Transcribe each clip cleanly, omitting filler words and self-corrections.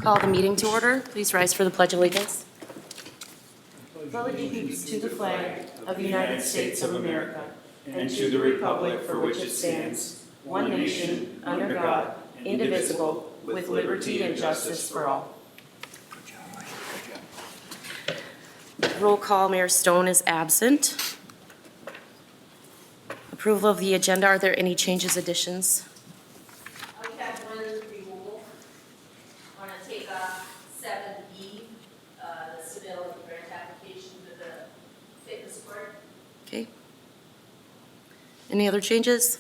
Call the meeting to order. Please rise for the Pledge of Allegiance. Pledge allegiance to the flag of the United States of America and to the republic for which it stands, one nation, under God, indivisible, with liberty and justice for all. Roll call, Mayor Stone is absent. Approval of the agenda. Are there any changes, additions? We have one removal. I want to take off 7E, the submittal of the grant application to the fitness court. Okay. Any other changes?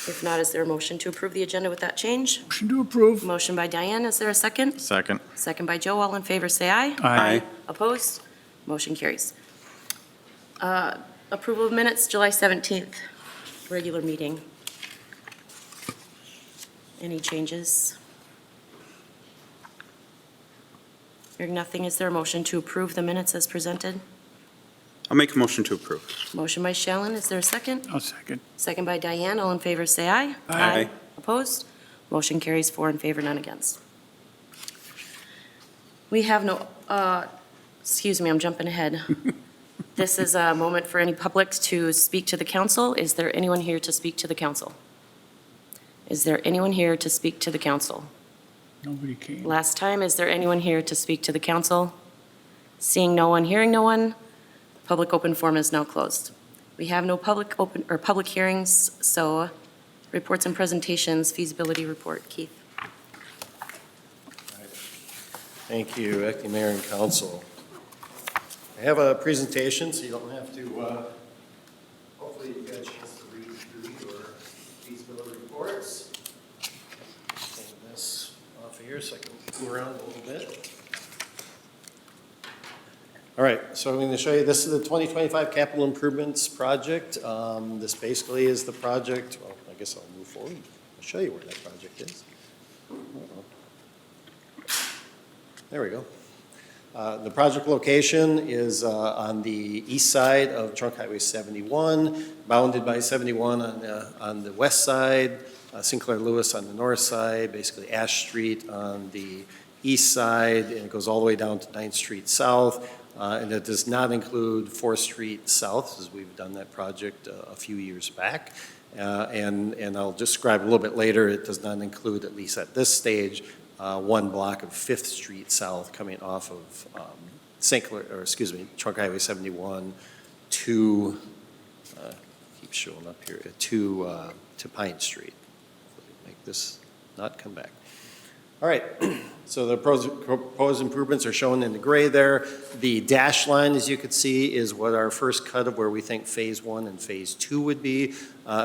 If not, is there a motion to approve the agenda with that change? Motion to approve. Motion by Diane. Is there a second? Second. Second by Joe. All in favor, say aye. Aye. Opposed? Motion carries. Approval of minutes, July 17th, regular meeting. Any changes? Hearing nothing, is there a motion to approve the minutes as presented? I'll make a motion to approve. Motion by Shallon, is there a second? I'll second. Second by Diane. All in favor, say aye. Aye. Opposed? Motion carries 4 in favor, none against. We have no, excuse me, I'm jumping ahead. This is a moment for any public to speak to the council. Is there anyone here to speak to the council? Is there anyone here to speak to the council? Nobody came. Last time, is there anyone here to speak to the council? Seeing no one, hearing no one, public open forum is now closed. We have no public open or public hearings, so reports and presentations, feasibility report. Keith. Thank you, Acting Mayor and Council. I have a presentation, so you don't have to, hopefully you get a chance to read through your feasibility reports. Take this off of here so I can move around a little bit. All right, so I'm going to show you, this is the 2025 Capital Improvements Project. This basically is the project, well, I guess I'll move forward. I'll show you where that project is. There we go. The project location is on the east side of Trunk Highway 71, bounded by 71 on the west side, Sinclair Lewis on the north side, basically Ash Street on the east side, and it goes all the way down to 9th Street South. And it does not include 4th Street South, as we've done that project a few years back. And I'll describe a little bit later, it does not include, at least at this stage, one block of 5th Street South coming off of Trunk Highway 71 to, keeps showing up here, to Pine Street. Make this not come back. All right, so the proposed improvements are shown in the gray there. The dash line, as you can see, is what our first cut of where we think phase 1 and phase 2 would be.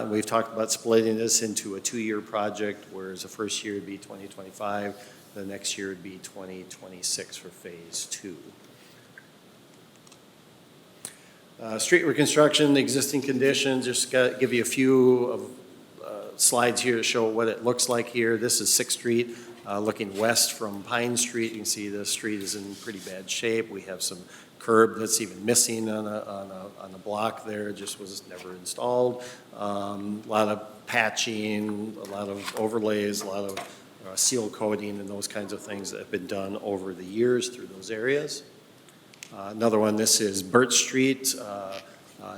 We've talked about splitting this into a 2-year project, whereas the first year would be 2025, the next year would be 2026 for phase 2. Street reconstruction, existing conditions, just got to give you a few of slides here to show what it looks like here. This is 6th Street. Looking west from Pine Street, you can see the street is in pretty bad shape. We have some curb that's even missing on a block there. It just was never installed. A lot of patching, a lot of overlays, a lot of seal coating and those kinds of things that have been done over the years through those areas. Another one, this is Burt Street,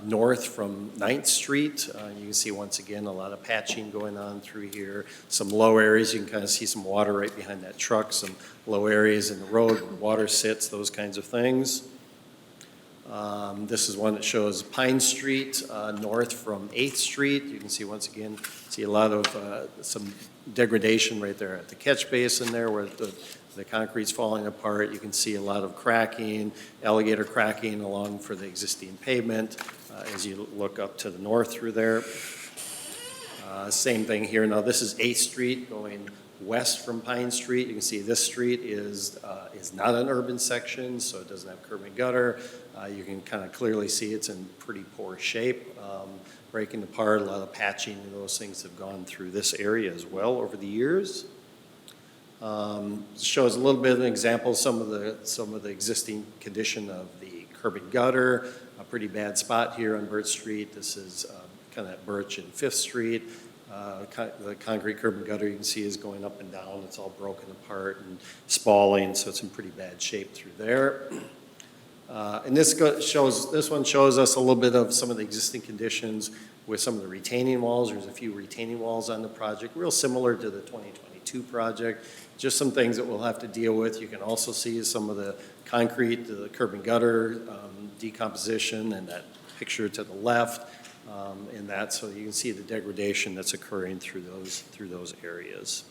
north from 9th Street. You can see once again a lot of patching going on through here. Some low areas, you can kind of see some water right behind that truck, some low areas in the road where water sits, those kinds of things. This is one that shows Pine Street north from 8th Street. You can see once again, see a lot of some degradation right there at the catch basin there where the concrete's falling apart. You can see a lot of cracking, alligator cracking along for the existing pavement as you look up to the north through there. Same thing here. Now this is 8th Street going west from Pine Street. You can see this street is not an urban section, so it doesn't have curb and gutter. You can kind of clearly see it's in pretty poor shape, breaking apart. A lot of patching and those things have gone through this area as well over the years. Shows a little bit of an example of some of the existing condition of the curb and gutter. A pretty bad spot here on Burt Street. This is kind of Birch and 5th Street. The concrete curb and gutter you can see is going up and down. It's all broken apart and spalling, so it's in pretty bad shape through there. And this one shows us a little bit of some of the existing conditions with some of the retaining walls. There's a few retaining walls on the project, real similar to the 2022 project. Just some things that we'll have to deal with. You can also see some of the concrete, the curb and gutter decomposition, and that picture to the left in that. So you can see the degradation that's occurring through those areas.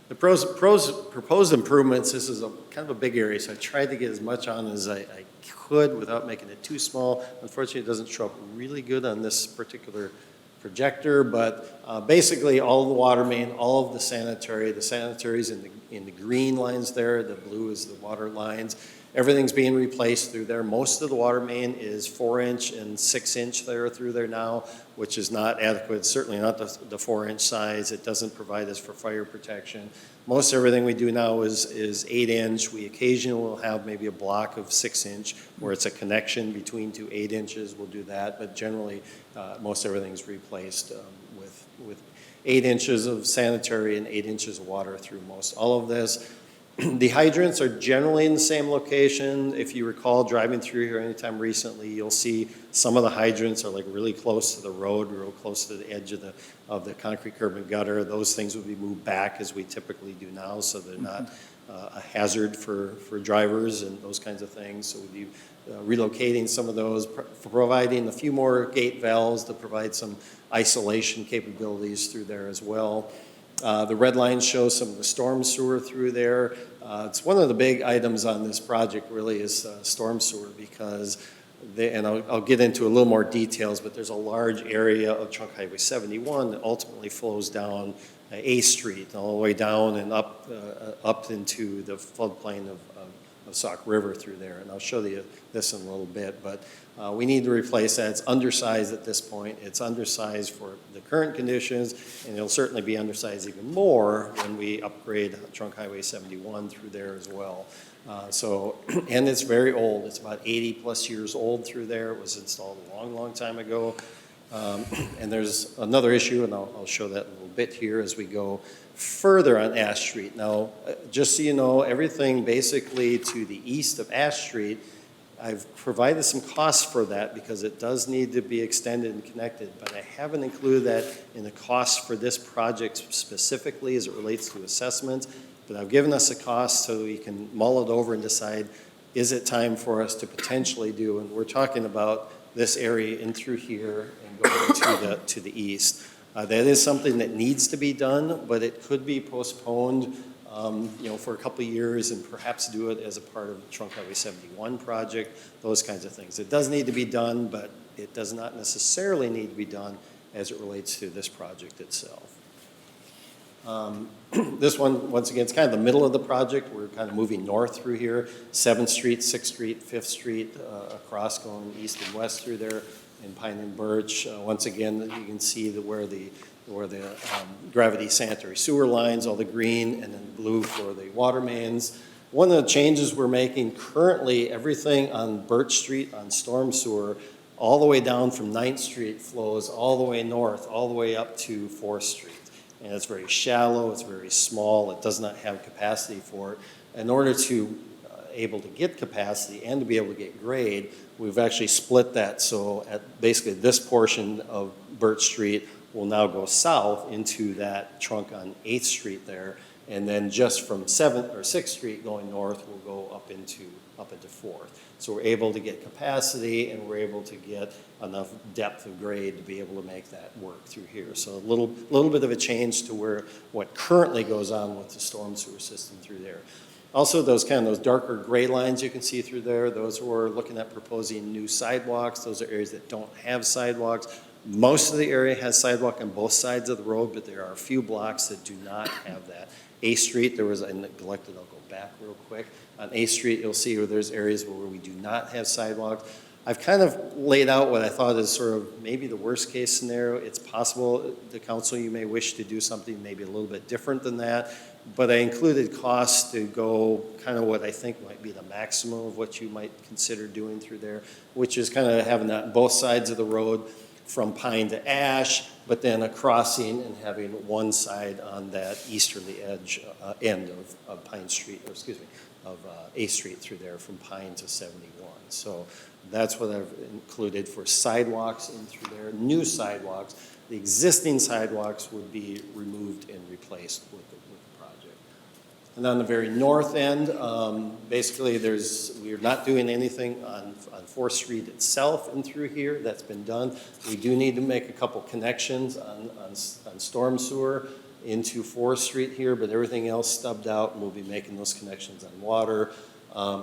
The proposed improvements, this is kind of a big area, so I tried to get as much on as I could without making it too small. Unfortunately, it doesn't show up really good on this particular projector, but basically all of the water main, all of the sanitaries in the green lines there, the blue is the water lines. Everything's being replaced through there. Most of the water main is 4-inch and 6-inch there through there now, which is not adequate, certainly not the 4-inch size. It doesn't provide us for fire protection. Most everything we do now is 8-inch. We occasionally will have maybe a block of 6-inch where it's a connection between two 8 inches. We'll do that, but generally most everything's replaced with 8 inches of sanitary and 8 inches of water through most all of this. The hydrants are generally in the same location. If you recall driving through here anytime recently, you'll see some of the hydrants are like really close to the road, real close to the edge of the concrete curb and gutter. Those things will be moved back as we typically do now, so they're not a hazard for drivers and those kinds of things. So we'll be relocating some of those, providing a few more gate valves to provide some isolation capabilities through there as well. The red line shows some of the storm sewer through there. It's one of the big items on this project really is storm sewer because and I'll get into a little more details, but there's a large area of Trunk Highway 71 that ultimately flows down A Street all the way down and up into the floodplain of Sauk River through there. And I'll show you this in a little bit, but we need to replace that. It's undersized at this point. It's undersized for the current conditions, and it'll certainly be undersized even more when we upgrade Trunk Highway 71 through there as well. And it's very old. It's about 80 plus years old through there. It was installed a long, long time ago. And there's another issue, and I'll show that in a little bit here as we go further on Ash Street. Now, just so you know, everything basically to the east of Ash Street, I've provided some costs for that because it does need to be extended and connected, but I haven't included that in the cost for this project specifically as it relates to assessments. But I've given us a cost so we can mull it over and decide, is it time for us to potentially do, and we're talking about this area in through here and going to the east. That is something that needs to be done, but it could be postponed for a couple of years and perhaps do it as a part of the Trunk Highway 71 project, those kinds of things. It does need to be done, but it does not necessarily need to be done as it relates to this project itself. This one, once again, it's kind of the middle of the project. We're kind of moving north through here, 7th Street, 6th Street, 5th Street, across going east and west through there in Pine and Birch. Once again, you can see where the gravity sanitary sewer lines, all the green, and then blue for the water mains. One of the changes we're making currently, everything on Birch Street on storm sewer, all the way down from 9th Street flows all the way north, all the way up to 4th Street. And it's very shallow, it's very small, it does not have capacity for it. In order to able to get capacity and to be able to get grade, we've actually split that. So at basically this portion of Birch Street will now go south into that trunk on 8th Street there. And then just from 7th or 6th Street going north, we'll go up into 4th. So we're able to get capacity and we're able to get enough depth of grade to be able to make that work through here. So a little bit of a change to what currently goes on with the storm sewer system through there. Also, those darker gray lines you can see through there, those we're looking at proposing new sidewalks. Those are areas that don't have sidewalks. Most of the area has sidewalk on both sides of the road, but there are a few blocks that do not have that. 8th Street, I neglected, I'll go back real quick. On 8th Street, you'll see where there's areas where we do not have sidewalks. I've kind of laid out what I thought is sort of maybe the worst case scenario. It's possible the council, you may wish to do something maybe a little bit different than that, but I included costs to go kind of what I think might be the maximum of what you might consider doing through there, which is kind of having that on both sides of the road, from Pine to Ash, but then a crossing and having one side on that easterly end of Pine Street, or excuse me, of 8th Street through there from Pine to 71. So that's what I've included for sidewalks in through there, new sidewalks. The existing sidewalks would be removed and replaced with the project. And on the very north end, basically we're not doing anything on 4th Street itself and through here. That's been done. We do need to make a couple connections on storm sewer into 4th Street here, but everything else stubbed out, and we'll be making those connections on water,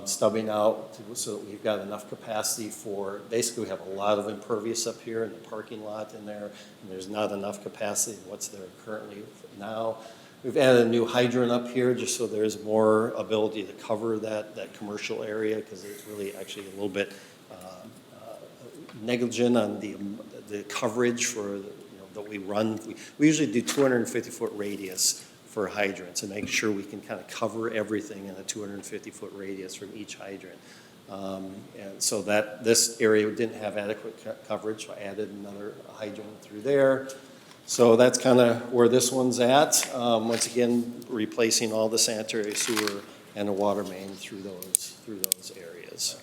stubbing out so that we've got enough capacity for, basically we have a lot of impervious up here in the parking lot in there, and there's not enough capacity in what's there currently now. We've added a new hydrant up here just so there's more ability to cover that commercial area, because it's really actually a little bit negligent on the coverage for that we run. We usually do 250-foot radius for hydrants and make sure we can kind of cover everything in a 250-foot radius from each hydrant. And so that this area didn't have adequate coverage, so I added another hydrant through there. So that's kind of where this one's at. Once again, replacing all the sanitary sewer and a water main through those areas.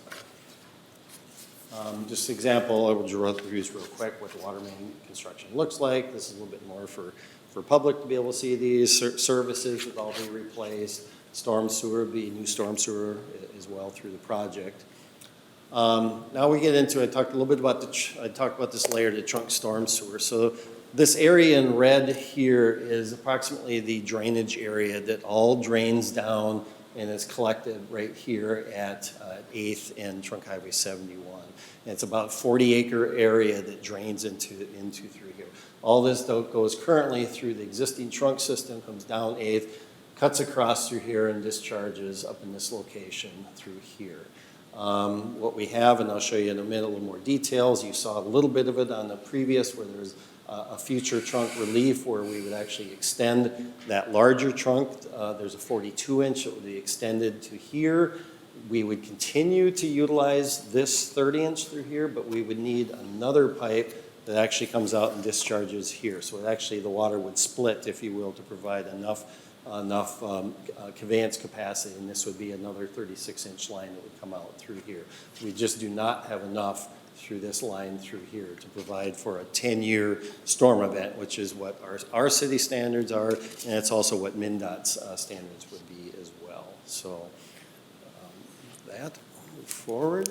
Just an example, I will use real quick what the water main construction looks like. This is a little bit more for public to be able to see these. Services would all be replaced. Storm sewer would be new storm sewer as well through the project. Now we get into, I talked a little bit about I talked about this layer, the trunk storm sewer. So this area in red here is approximately the drainage area that all drains down and is collected right here at 8th and Trunk Highway 71. And it's about 40-acre area that drains into through here. All this though goes currently through the existing trunk system, comes down 8th, cuts across through here and discharges up in this location through here. What we have, and I'll show you in a minute a little more details, you saw a little bit of it on the previous where there's a future trunk relief where we would actually extend that larger trunk. There's a 42-inch that would be extended to here. We would continue to utilize this 30-inch through here, but we would need another pipe that actually comes out and discharges here. So it actually, the water would split, if you will, to provide enough conveyance capacity, and this would be another 36-inch line that would come out through here. We just do not have enough through this line through here to provide for a 10-year storm event, which is what our city standards are, and it's also what MnDOT's standards would be as well. So that, move forward.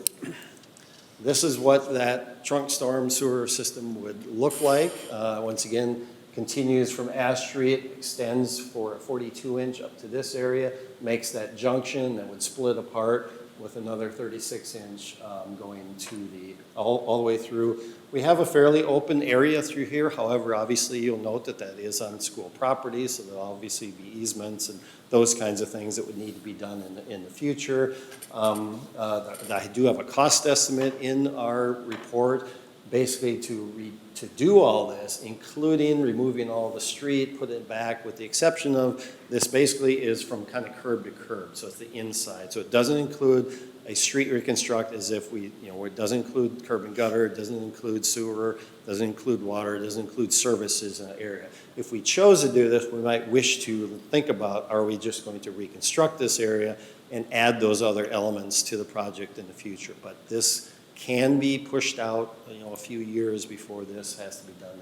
This is what that trunk storm sewer system would look like. Once again, continues from Ash Street, extends for a 42-inch up to this area, makes that junction that would split apart with another 36-inch going to all the way through. We have a fairly open area through here. However, obviously, you'll note that that is on school property, so there'll obviously be easements and those kinds of things that would need to be done in the future. I do have a cost estimate in our report, basically to do all this, including removing all the street, put it back, with the exception of this basically is from kind of curb to curb, so it's the inside. So it doesn't include a street reconstruct as if it doesn't include curb and gutter, it doesn't include sewer, doesn't include water, it doesn't include services in the area. If we chose to do this, we might wish to think about, are we just going to reconstruct this area and add those other elements to the project in the future? But this can be pushed out, a few years before this has to be done.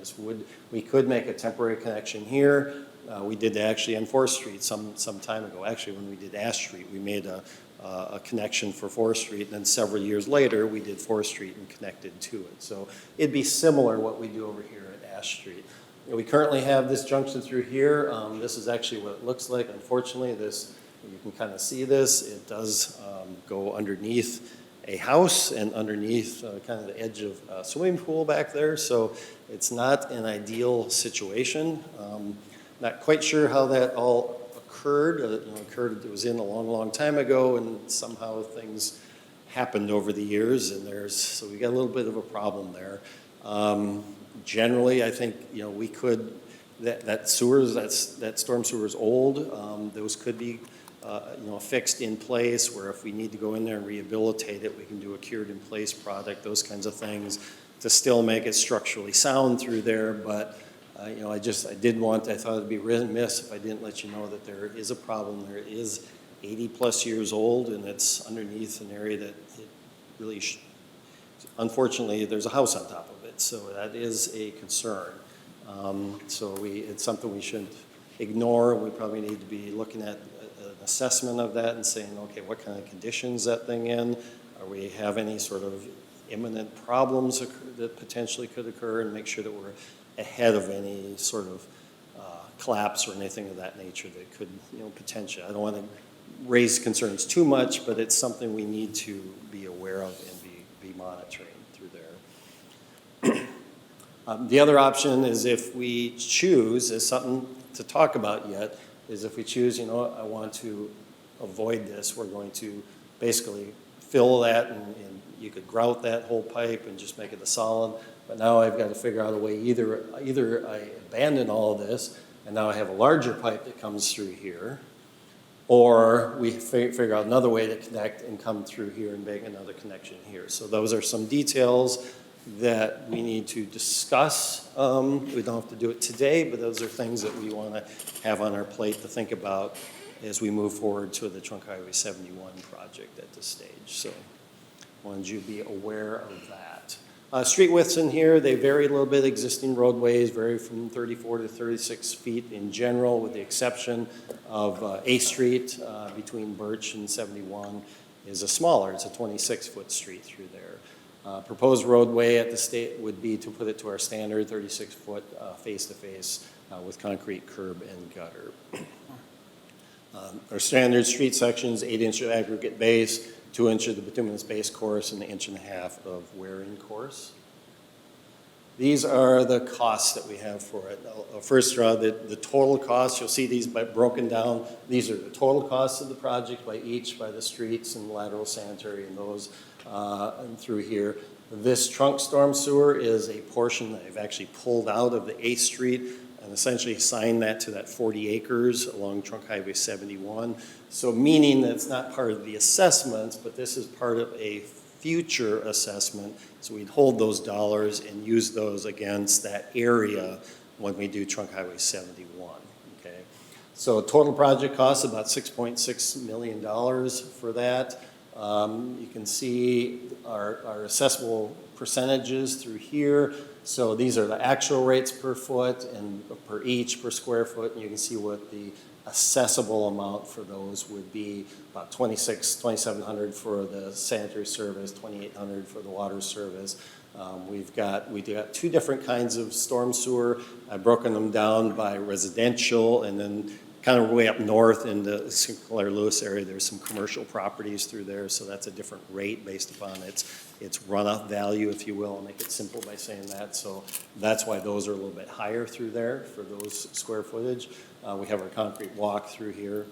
We could make a temporary connection here. We did actually on 4th Street some time ago. Actually, when we did Ash Street, we made a connection for 4th Street, and then several years later, we did 4th Street and connected to it. So it'd be similar what we do over here at Ash Street. We currently have this junction through here. This is actually what it looks like. Unfortunately, you can kind of see this. It does go underneath a house and underneath kind of the edge of a swimming pool back there. So it's not an ideal situation. Not quite sure how that all occurred. It was in a long, long time ago, and somehow things happened over the years, and so we got a little bit of a problem there. Generally, I think we could that storm sewer is old. Those could be fixed in place, where if we need to go in there and rehabilitate it, we can do a cured in place product, those kinds of things to still make it structurally sound through there, but you know, I thought it'd be remiss if I didn't let you know that there is a problem. There is 80-plus years old, and it's underneath an area that it really, unfortunately, there's a house on top of it, so that is a concern. It's something we shouldn't ignore. We probably need to be looking at an assessment of that and saying, okay, what kind of conditions that thing in? Are we have any sort of imminent problems that potentially could occur, and make sure that we're ahead of any sort of collapse or anything of that nature that could, you know, potentially. I don't want to raise concerns too much, but it's something we need to be aware of and be monitoring through there. The other option is if we choose, is something to talk about yet, is if we choose, you know, I want to avoid this, we're going to basically fill that and you could grout that whole pipe and just make it a solid. But now I've got to figure out a way, either I abandon all of this and now I have a larger pipe that comes through here, or we figure out another way to connect and come through here and make another connection here. So those are some details that we need to discuss. We don't have to do it today, but those are things that we want to have on our plate to think about as we move forward to the Trunk Highway 71 project at this stage. So I wanted you to be aware of that. Street widths in here, they vary a little bit. Existing roadways vary from 34 to 36 feet in general, with the exception of A Street between Birch and 71 is a smaller, it's a 26-foot street through there. Proposed roadway at the state would be to put it to our standard 36-foot face-to-face with concrete curb and gutter. Our standard street sections, 8-inch of aggregate base, 2 inches of the bituminous base course, and 1.5 inches of wearing course. These are the costs that we have for it. I'll first draw the total costs. You'll see these broken down. These are the total costs of the project by the streets and lateral sanitary and those and through here. This trunk storm sewer is a portion that I've actually pulled out of the 8th Street and essentially assigned that to that 40 acres along Trunk Highway 71. So meaning that it's not part of the assessments, but this is part of a future assessment. So we'd hold those dollars and use those against that area when we do Trunk Highway 71, okay? So total project cost about $6.6 million for that. You can see our assessable percentages through here. So these are the actual rates per foot and per square foot, and you can see what the assessable amount for those would be. About $2,700 for the sanitary service, $2,800 for the water service. We've got 2 different kinds of storm sewer. I've broken them down by residential, and then kind of way up north in the Sinclair Lewis area, there's some commercial properties through there, so that's a different rate based upon its runoff value, if you will. I'll make it simple by saying that. So that's why those are a little bit higher through there for those square footage. We have our concrete walk through here.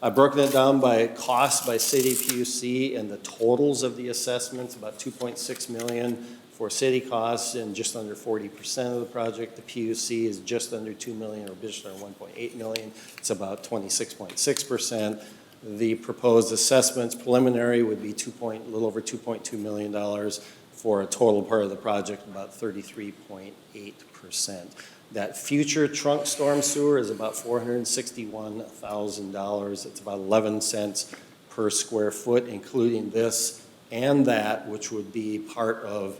I've broken it down by cost by city PUC and the totals of the assessments, about $2.6 million for city costs and just under 40% of the project. The PUC is just under $2 million or just under $1.8 million. It's about 26.6%. The proposed assessments preliminary would be a little over $2.2 million for a total part of the project, about 33.8%. That future trunk storm sewer is about $461,000. It's about 11 cents per square foot, including this and that, which would be part of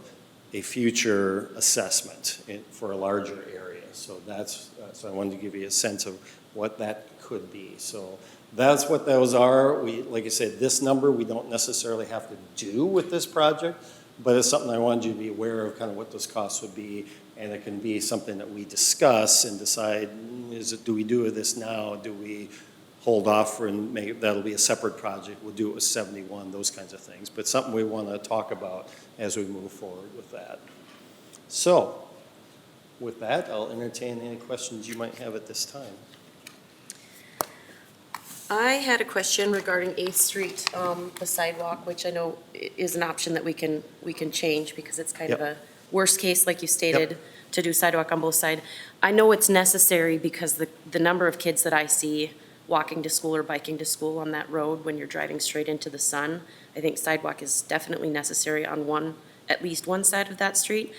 a future assessment for a larger area. So so I wanted to give you a sense of what that could be. So that's what those are. Like I said, this number we don't necessarily have to do with this project, but it's something I wanted you to be aware of, kind of what those costs would be, and it can be something that we discuss and decide, do we do this now? Do we hold off and that'll be a separate project? We'll do it with 71, those kinds of things. But something we want to talk about as we move forward with that. So with that, I'll entertain any questions you might have at this time. I had a question regarding 8th Street, the sidewalk, which I know is an option that we can change because it's kind of a worst case, like you stated, to do sidewalk on both sides. I know it's necessary because the number of kids that I see walking to school or biking to school on that road when you're driving straight into the sun, I think sidewalk is definitely necessary on at least one side of that street.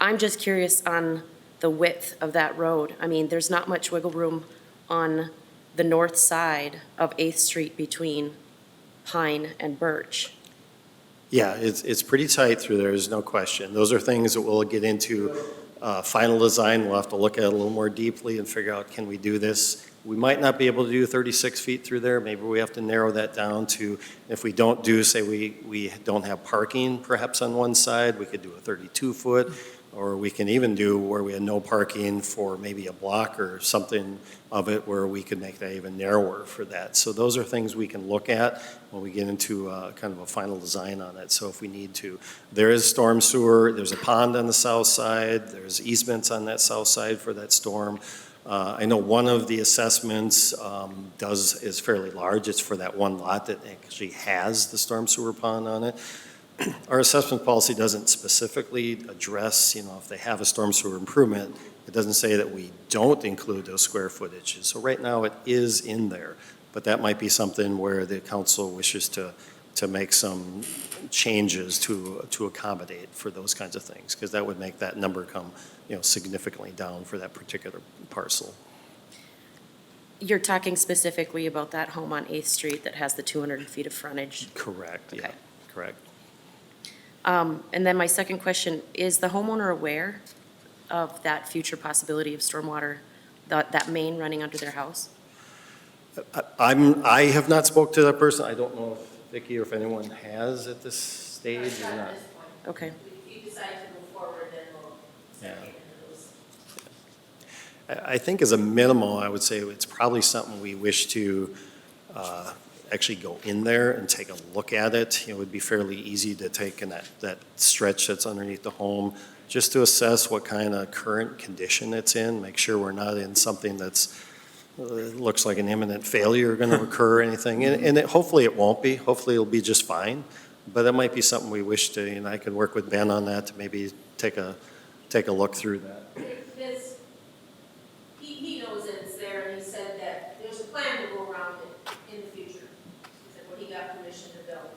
I'm just curious on the width of that road. I mean, there's not much wiggle room on the north side of 8th Street between Pine and Birch. Yeah, it's pretty tight through there, there's no question. Those are things that we'll get into final design. We'll have to look at it a little more deeply and figure out, can we do this? We might not be able to do 36 feet through there. Maybe we have to narrow that down to, if we don't do, say we don't have parking perhaps on one side, we could do a 32-foot, or we can even do where we have no parking for maybe a block or something of it where we could make that even narrower for that. So those are things we can look at when we get into kind of a final design on it. So if we need to. There is storm sewer, there's a pond on the south side, there's easements on that south side for that storm. I know one of the assessments is fairly large. It's for that one lot that actually has the storm sewer pond on it. Our assessment policy doesn't specifically address, if they have a storm sewer improvement, it doesn't say that we don't include those square footages. So right now it is in there, but that might be something where the council wishes to make some changes to accommodate for those kinds of things, because that would make that number come, significantly down for that particular parcel. You're talking specifically about that home on 8th Street that has the 200 feet of frontage? Correct, yeah, Okay. correct. And then my second question, is the homeowner aware of that future possibility of stormwater, that main running under their house? I have not spoke to that person. I don't know if Vicki or if anyone has at this stage or Not not. at this point. Okay. If you decide to move forward, then we'll start Yeah. getting into those. I think as a minimum, I would say it's probably something we wish to actually go in there and take a look at it. It would be fairly easy to take in that stretch that's underneath the home, just to assess what kind of current condition it's in, make sure we're not in something that's looks like an imminent failure going to occur or anything. And hopefully it won't be. Hopefully it'll be just fine. But it might be something we wish to, and I can work with Ben on that to maybe take a look through that. He knows that it's there, and he said that there's a plan to go around it in the future. He said, well, he got permission to build,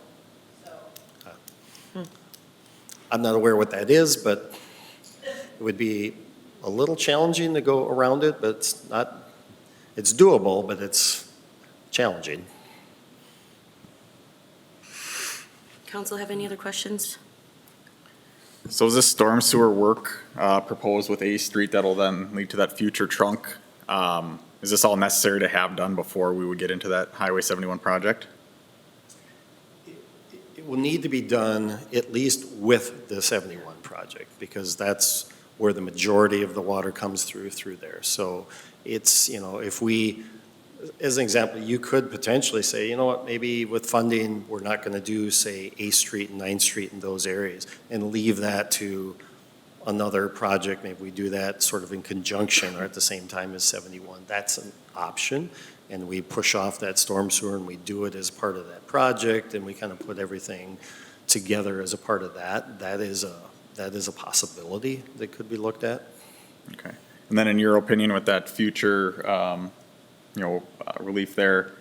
so. I'm not aware what that is, but it would be a little challenging to go around it, but it's doable, but it's challenging. Council have any other questions? So is this storm sewer work proposed with A Street that'll then lead to that future trunk? Is this all necessary to have done before we would get into that Highway 71 project? It will need to be done at least with the 71 project, because that's where the majority of the water comes through there. So it's, if we, as an example, you could potentially say, you know what, maybe with funding, we're not going to do, say, 8th Street and 9th Street in those areas, and leave that to another project. Maybe we do that sort of in conjunction or at the same time as 71. That's an option, and we push off that storm sewer and we do it as part of that project, and we kind of put everything together as a part of that. That is a possibility that could be looked at. Okay. And then in your opinion, with that future, relief there,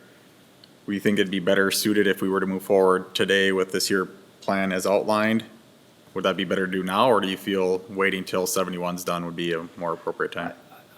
do you think it'd be better suited if we were to move forward today with this year plan as outlined? Would that be better to do now, or do you feel waiting till 71's done would be a more appropriate time?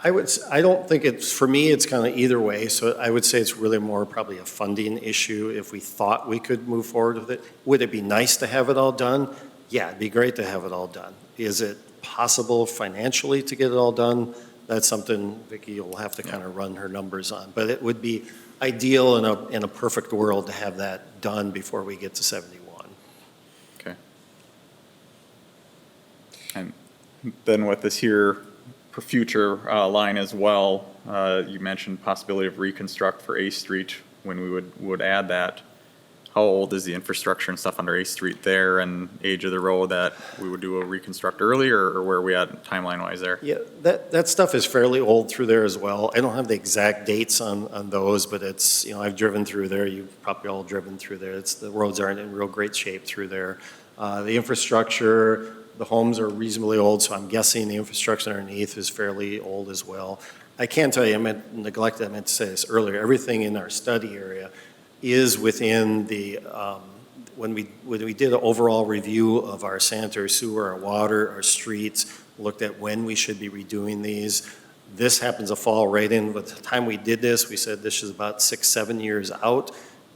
I don't think it's, for me, it's kind of either way. So I would say it's really more probably a funding issue. If we thought we could move forward with it, would it be nice to have it all done? Yeah, it'd be great to have it all done. Is it possible financially to get it all done? That's something Vicki will have to kind of run her numbers on. But it would be ideal in a perfect world to have that done before we get to 71. Okay. And then with this here for future line as well, you mentioned possibility of reconstruct for A Street when we would add that. How old is the infrastructure and stuff under A Street there, and age of the road that we would do a reconstruct early, or where are we at timeline-wise there? Yeah, that stuff is fairly old through there as well. I don't have the exact dates on those, but it's, I've driven through there. You've probably all driven through there. The roads aren't in real great shape through there. The infrastructure, the homes are reasonably old, so I'm guessing the infrastructure underneath is fairly old as well. I can tell you, I meant to say this earlier, everything in our study area is within the, when we did an overall review of our sanitary sewer, our water, our streets, looked at when we should be redoing these. This happens to fall right in with the time we did this. We said this is about 6, 7 years out.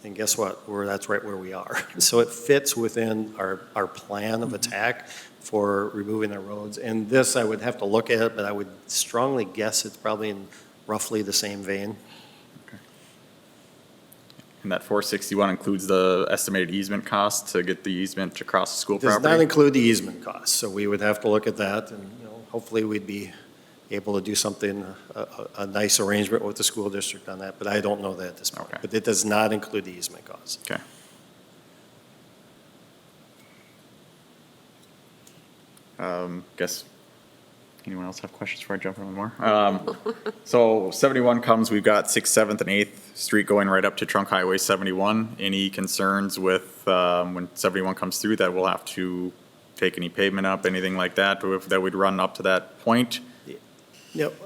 And guess what? That's right where we are. So it fits within our plan of attack for removing our roads. And this, I would have to look at it, but I would strongly guess it's probably in roughly the same vein. And that 461 includes the estimated easement cost to get the easement across the school Does property? not include the easement costs, so we would have to look at that, and, hopefully we'd be able to do something, a nice arrangement with the school district on that, but I don't know that at this point. Okay. But it does not include the easement costs. Okay. Guess, anyone else have questions before I jump on more? So 71 comes, we've got 6th, 7th, and 8th Street going right up to Trunk Highway 71. Any concerns with, when 71 comes through, that we'll have to take any pavement up, anything like that, or if that would run up to that point?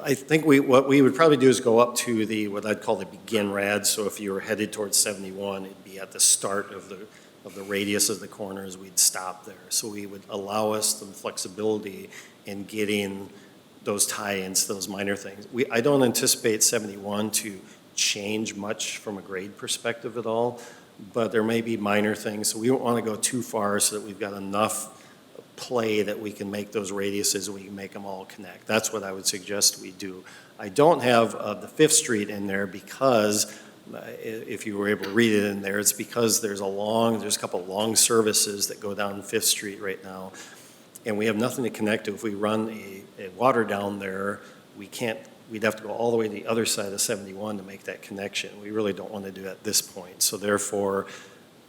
I think what we would probably do is go up to what I'd call the begin rad, so if you were headed towards 71, it'd be at the start of the radius of the corners, we'd stop there. So we would allow us some flexibility in getting those tie-ins, those minor things. I don't anticipate 71 to change much from a grade perspective at all, but there may be minor things. So we don't want to go too far so that we've got enough play that we can make those radiuses, we can make them all connect. That's what I would suggest we do. I don't have the 5th Street in there because if you were able to read it in there, it's because there's a couple of long services that go down 5th Street right now, and we have nothing to connect to. If we run a water down there, we'd have to go all the way to the other side of 71 to make that connection. We really don't want to do that at this point. So therefore,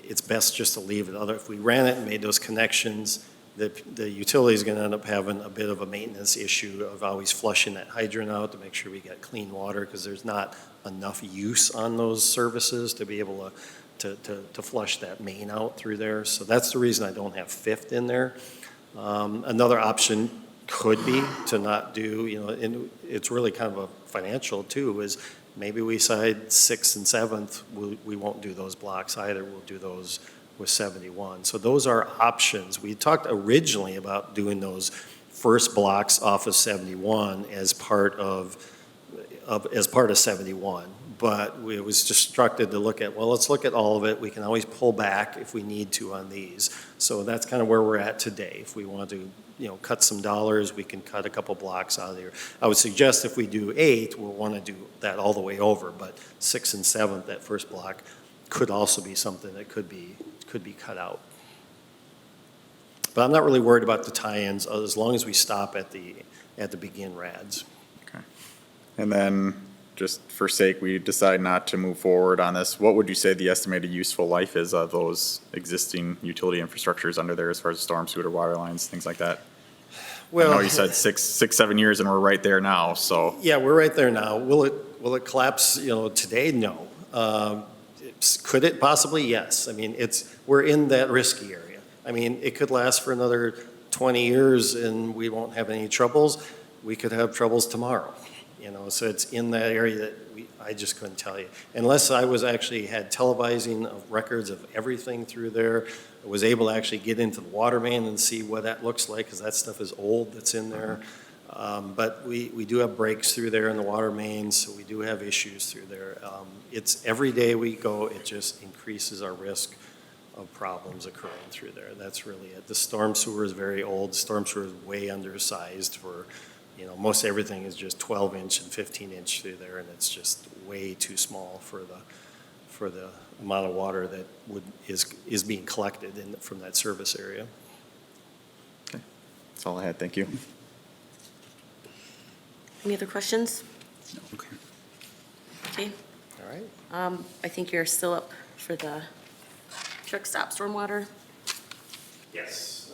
it's best just to leave it. If we ran it and made those connections, the utility is going to end up having a bit of a maintenance issue of always flushing that hydrant out to make sure we get clean water, because there's not enough use on those services to be able to flush that main out through there. So that's the reason I don't have 5th in there. Another option could be to not do, and it's really kind of a financial too, is maybe we decide 6th and 7th, we won't do those blocks either. We'll do those with 71. So those are options. We talked originally about doing those first blocks off of 71 as part of 71, but it was instructed to look at, well, let's look at all of it. We can always pull back if we need to on these. So that's kind of where we're at today. If we want to, cut some dollars, we can cut a couple blocks out of there. I would suggest if we do 8, we'll want to do that all the way over, but 6th and 7th, that first block, could also be something that could be cut out. But I'm not really worried about the tie-ins as long as we stop at the begin rads. Okay. And then, just for sake, we decide not to move forward on this. What would you say the estimated useful life is of those existing utility infrastructures under there as far as storm sewer, water lines, things like that? Well, I know you said 6, 7 years and we're right there now, so. Yeah, we're right there now. Will it collapse, today? No. Could it possibly? Yes. I mean, we're in that risky area. I mean, it could last for another 20 years and we won't have any troubles. We could have troubles tomorrow, so it's in that area that I just couldn't tell you. Unless I had televising of records of everything through there, I was able to actually get into the water main and see what that looks like, because that stuff is old that's in there. But we do have breaks through there in the water mains, so we do have issues through there. It's every day we go, it just increases our risk of problems occurring through there. That's really it. The storm sewer is very old. The storm sewer is way undersized for, most everything is just 12-inch and 15-inch through there, and it's just way too small for the amount of water that is being collected from that service area. Okay. That's all I had. Thank you. Any other questions? Okay. Okay. All right. I think you're still up for the truck stop stormwater. Yes.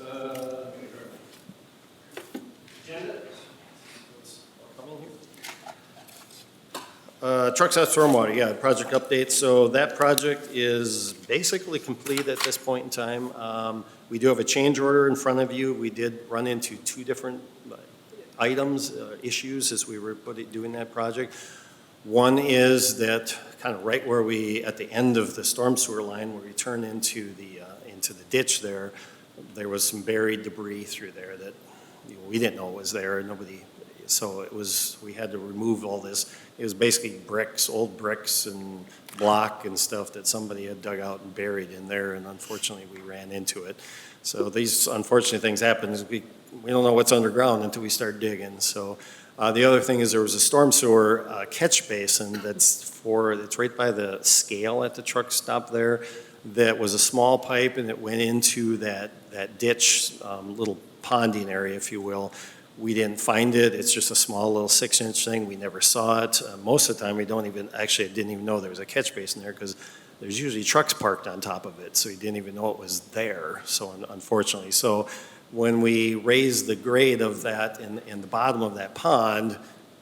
Truck stop stormwater, yeah, project update. So that project is basically complete at this point in time. We do have a change order in front of you. We did run into 2 different items, issues as we were doing that project. One is that kind of right where at the end of the storm sewer line, where we turn into the ditch there was some buried debris through there that we didn't know it was there, nobody, so we had to remove all this. It was basically bricks, old bricks and block and stuff that somebody had dug out and buried in there, and unfortunately, we ran into it. So these unfortunate things happen. We don't know what's underground until we start digging, so. The other thing is there was a storm sewer catch basin it's right by the scale at the truck stop there. That was a small pipe and it went into that ditch, little ponding area, if you will. We didn't find it. It's just a small little 6-inch thing. We never saw it. Most of the time we didn't even know there was a catch basin there because there's usually trucks parked on top of it. So we didn't even know it was there. So unfortunately, so when we raised the grade of that in the bottom of that pond,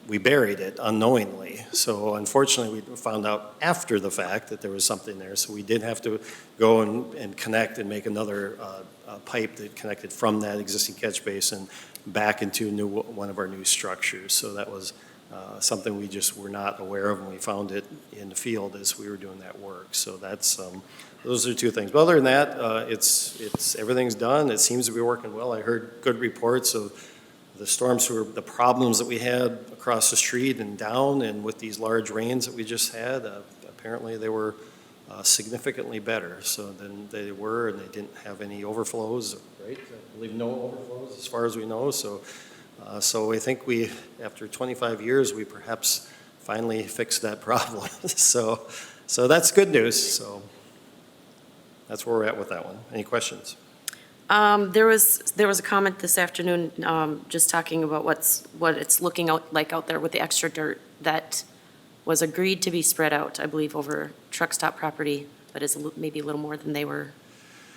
we buried it unknowingly. So unfortunately, we found out after the fact that there was something there. So we did have to go and connect and make another pipe that connected from that existing catch basin back into one of our new structures. So that was something we just were not aware of, and we found it in the field as we were doing that work. So that's those are two things. But other than that, it's everything's done. It seems to be working well. I heard good reports of the storm sewer, the problems that we had across the street and down, and with these large rains that we just had. Apparently, they were significantly better so than they were, and they didn't have any overflows. Right? I believe no overflows as far as we know. So I think after 25 years, we perhaps finally fixed that problem. so that's good news. So. That's where we're at with that one. Any questions? There was a comment this afternoon, just talking about what it's looking like out there with the extra dirt that was agreed to be spread out, I believe, over truck stop property, but is maybe a little more than they were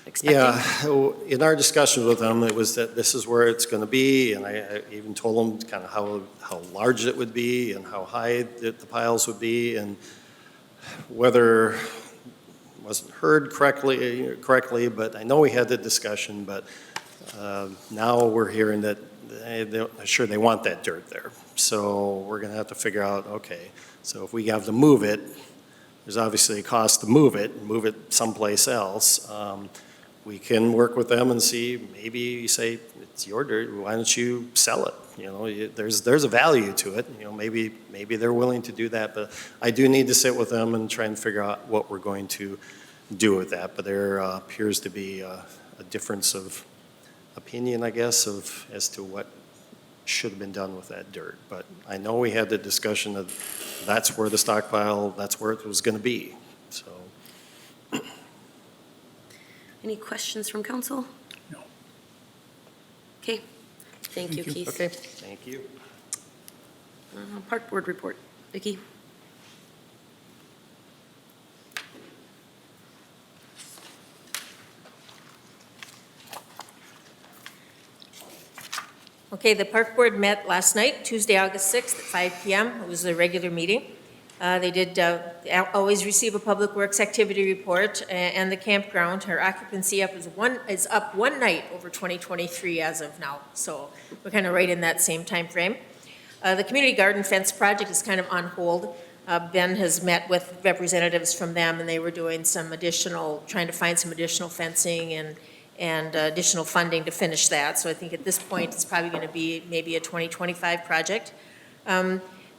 expecting. Yeah, in our discussions with them, it was that this is where it's going to be, and I even told them kind of how large it would be and how high the piles would be, and whether wasn't heard correctly, but I know we had the discussion, but now we're hearing that they want that dirt there. So we're going to have to figure out, okay, so if we have to move it, there's obviously a cost to move it someplace else. We can work with them and see, maybe you say, it's your dirt, why don't you sell it? You know, there's a value to it. You know, maybe they're willing to do that, but I do need to sit with them and try and figure out what we're going to do with that. But there appears to be a difference of opinion, I guess, as to what should have been done with that dirt. But I know we had the discussion of that's where the stockpile, that's where it was going to be. So. Any questions from council? No. Okay. Thank you, Keith. Okay, thank you. Park board report. Vicki? Okay, the park board met last night, Tuesday, August 6th at 5 p.m. It was a regular meeting. They did always receive a public works activity report, and the campground, our occupancy is up one night over 2023 as of now. So we're kind of right in that same time frame. The community garden fence project is kind of on hold. Ben has met with representatives from them, and they were doing trying to find some additional fencing and additional funding to finish that. So I think at this point, it's probably going to be maybe a 2025 project.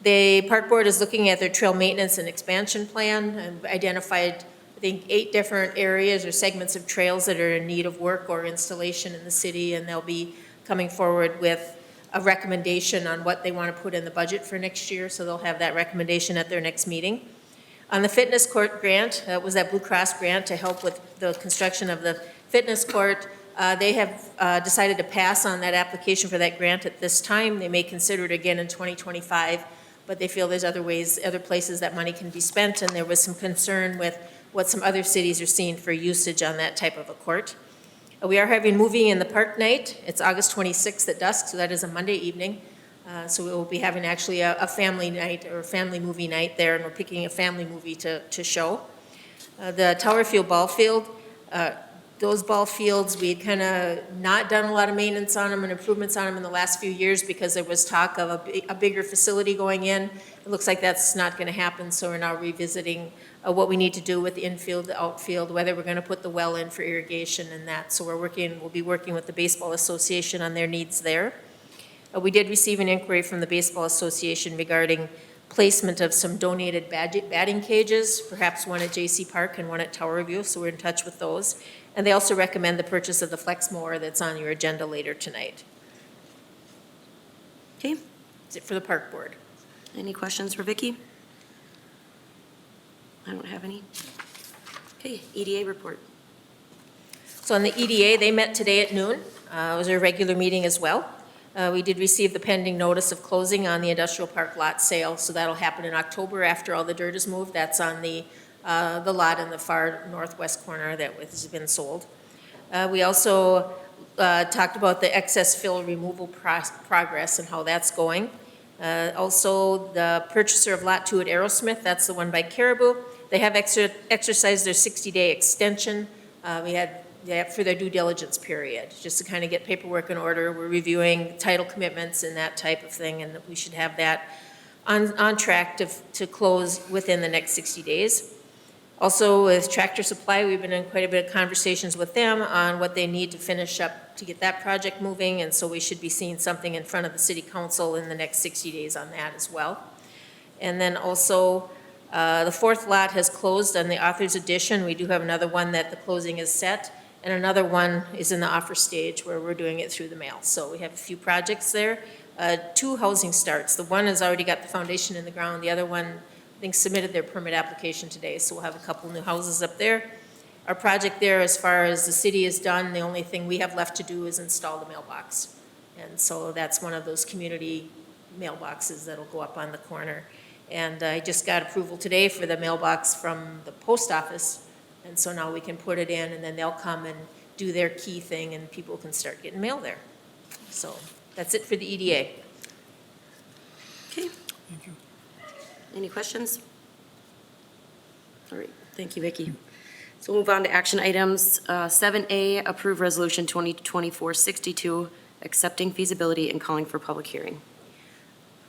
The park board is looking at their trail maintenance and expansion plan and identified, I think, 8 different areas or segments of trails that are in need of work or installation in the city, and they'll be coming forward with a recommendation on what they want to put in the budget for next year, so they'll have that recommendation at their next meeting. On the fitness court grant, that was that Blue Cross grant to help with the construction of the fitness court. They have decided to pass on that application for that grant at this time. They may consider it again in 2025, but they feel there's other places that money can be spent, and there was some concern with what some other cities are seeing for usage on that type of a court. We are having movie in the park night. It's August 26th at dusk, so that is a Monday evening. So we will be having actually a family night or family movie night there, and we're picking a family movie to show. The Tower Field ball field, those ball fields, we had kind of not done a lot of maintenance on them and improvements on them in the last few years because there was talk of a bigger facility going in. It looks like that's not going to happen, so we're now revisiting what we need to do with the infield, the outfield, whether we're going to put the well in for irrigation and that. So we'll be working with the Baseball Association on their needs there. We did receive an inquiry from the Baseball Association regarding placement of some donated batting cages, perhaps one at J.C. Park and one at Tower View, so we're in touch with those. And they also recommend the purchase of the flex mower that's on your agenda later tonight. Okay, That's it for the Park Board. any questions for Vicki? I don't have any. Okay, EDA report. So on the EDA, they met today at noon. It was a regular meeting as well. We did receive the pending notice of closing on the industrial park lot sale, so that'll happen in October after all the dirt is moved. That's on the lot in the far northwest corner that has been sold. We also talked about the excess fill removal progress and how that's going. Also, the purchaser of Lot 2 at Aerosmith, that's the one by Caribou, they have exercised their 60-day extension. For their due diligence period, just to kind of get paperwork in order. We're reviewing title commitments and that type of thing, and we should have that on track to close within the next 60 days. Also, with Tractor Supply, we've been in quite a bit of conversations with them on what they need to finish up to get that project moving, and so we should be seeing something in front of the City Council in the next 60 days on that as well. And then also, the fourth lot has closed on the Author's Edition. We do have another one that the closing is set. And another one is in the offer stage where we're doing it through the mail. So we have a few projects there. 2 housing starts. The one has already got the foundation in the ground. The other one, I think, submitted their permit application today. So we'll have a couple new houses up there. Our project there, as far as the city is done, the only thing we have left to do is install the mailbox. And so that's one of those community mailboxes that'll go up on the corner. And I just got approval today for the mailbox from the post office. And so now we can put it in, and then they'll come and do their key thing, and people can start getting mail there. So that's it for the EDA. Okay. Any questions? All right, thank you, Vicki. So we'll move on to action items. 7A, approve resolution 2024-62, accepting feasibility and calling for public hearing.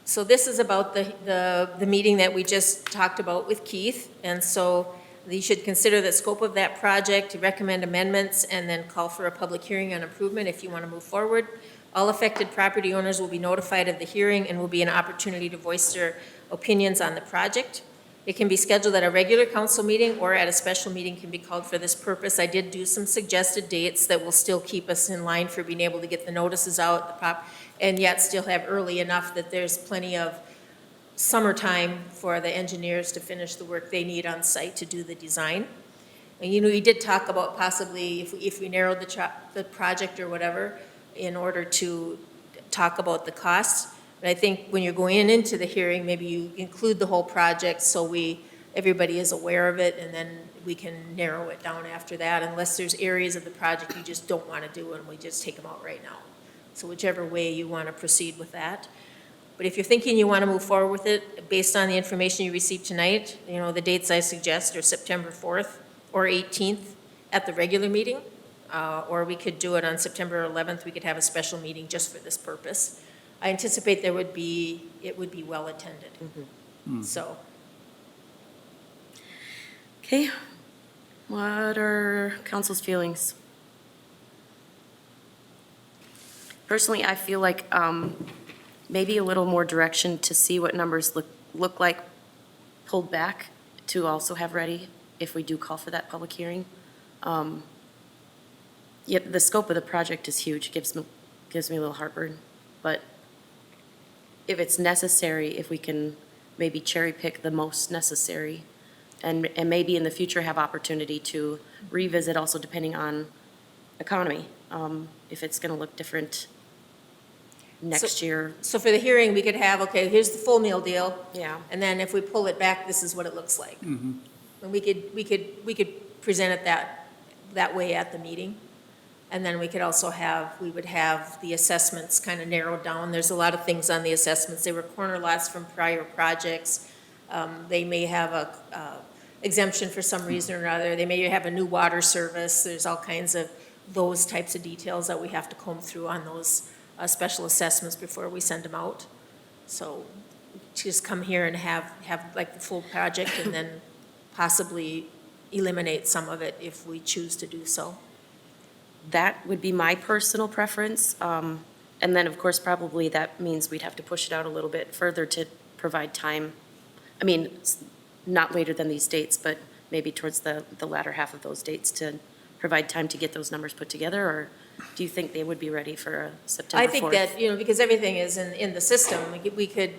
So this is about the meeting that we just talked about with Keith, and so you should consider the scope of that project, recommend amendments, and then call for a public hearing on improvement if you want to move forward. All affected property owners will be notified of the hearing and will be an opportunity to voice their opinions on the project. It can be scheduled at a regular council meeting or at a special meeting can be called for this purpose. I did do some suggested dates that will still keep us in line for being able to get the notices out, and yet still have early enough that there's plenty of summertime for the engineers to finish the work they need on site to do the design. And you did talk about possibly if we narrowed the project or whatever in order to talk about the costs. But I think when you're going into the hearing, maybe you include the whole project so everybody is aware of it, and then we can narrow it down after that, unless there's areas of the project you just don't want to do and we just take them out right now. So whichever way you want to proceed with that. But if you're thinking you want to move forward with it, based on the information you received tonight, the dates I suggest are September 4th or 18th at the regular meeting, or we could do it on September 11th. We could have a special meeting just for this purpose. I anticipate it would be well attended. Mm-hmm. So. Okay, what are council's feelings? Personally, I feel like maybe a little more direction to see what numbers look like pulled back to also have ready if we do call for that public hearing. Yet the scope of the project is huge, gives me a little heartburn. But if it's necessary, if we can maybe cherry pick the most necessary, and maybe in the future have opportunity to revisit also depending on economy, if it's going to look different next year. So for the hearing, we could have, okay, here's the full meal deal. Yeah. And then if we pull it back, this is what it looks like. And we could present it that way at the meeting. And then we could also we would have the assessments kind of narrowed down. There's a lot of things on the assessments. They were corner lots from prior projects. They may have a exemption for some reason or other. They may have a new water service. There's all kinds of those types of details that we have to comb through on those special assessments before we send them out. So just come here and have like the full project and then possibly eliminate some of it if we choose to do so. That would be my personal preference. And then, of course, probably that means we'd have to push it out a little bit further to provide time. I mean, not later than these dates, but maybe towards the latter half of those dates to provide time to get those numbers put together, or do you think they would be ready for a September 4th? I think that, because everything is in the system, we could,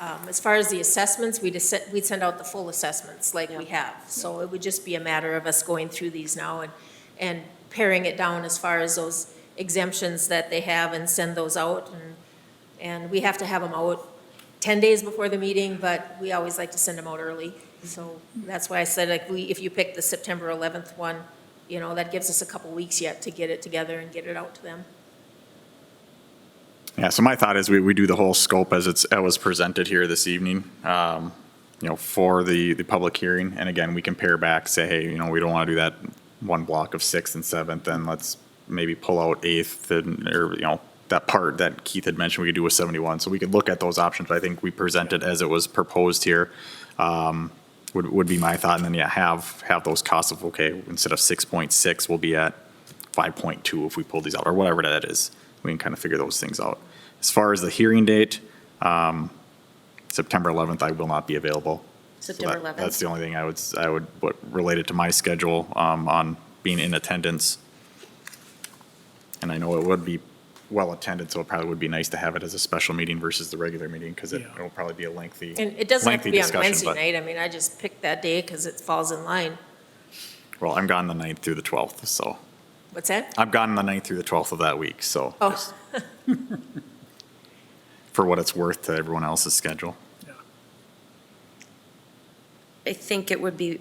as far as the assessments, we'd send out the full assessments like we have. So it would just be a matter of us going through these now and paring it down as far as those exemptions that they have and send those out. And we have to have them out 10 days before the meeting, but we always like to send them out early. So that's why I said, like, if you pick the September 11th one, that gives us a couple weeks yet to get it together and get it out to them. Yeah, so my thought is we do the whole scope as it was presented here this evening, for the public hearing. And again, we compare back, say, hey, we don't want to do that one block of 6th and 7th, and let's maybe pull out 8th or that part that Keith had mentioned we could do with 71. So we could look at those options. I think we presented as it was proposed here, would be my thought. And then, have those costs of, okay, instead of 6.6, we'll be at 5.2 if we pull these out, or whatever that is. We can kind of figure those things out. As far as the hearing date, September 11th, I will not be available. September 11th? That's the only thing I would related to my schedule, on being in attendance. And I know it would be well attended, so it probably would be nice to have it as a special meeting versus the regular meeting, because it'll probably be a lengthy And it doesn't have to lengthy be on discussion, Wednesday but- night. I mean, I just picked that day because it falls in line. Well, I'm gone the 9th through the 12th, so What's that? I'm gone the 9th through the 12th of that week, so Oh. just for what it's worth to everyone else's schedule. I think it'd be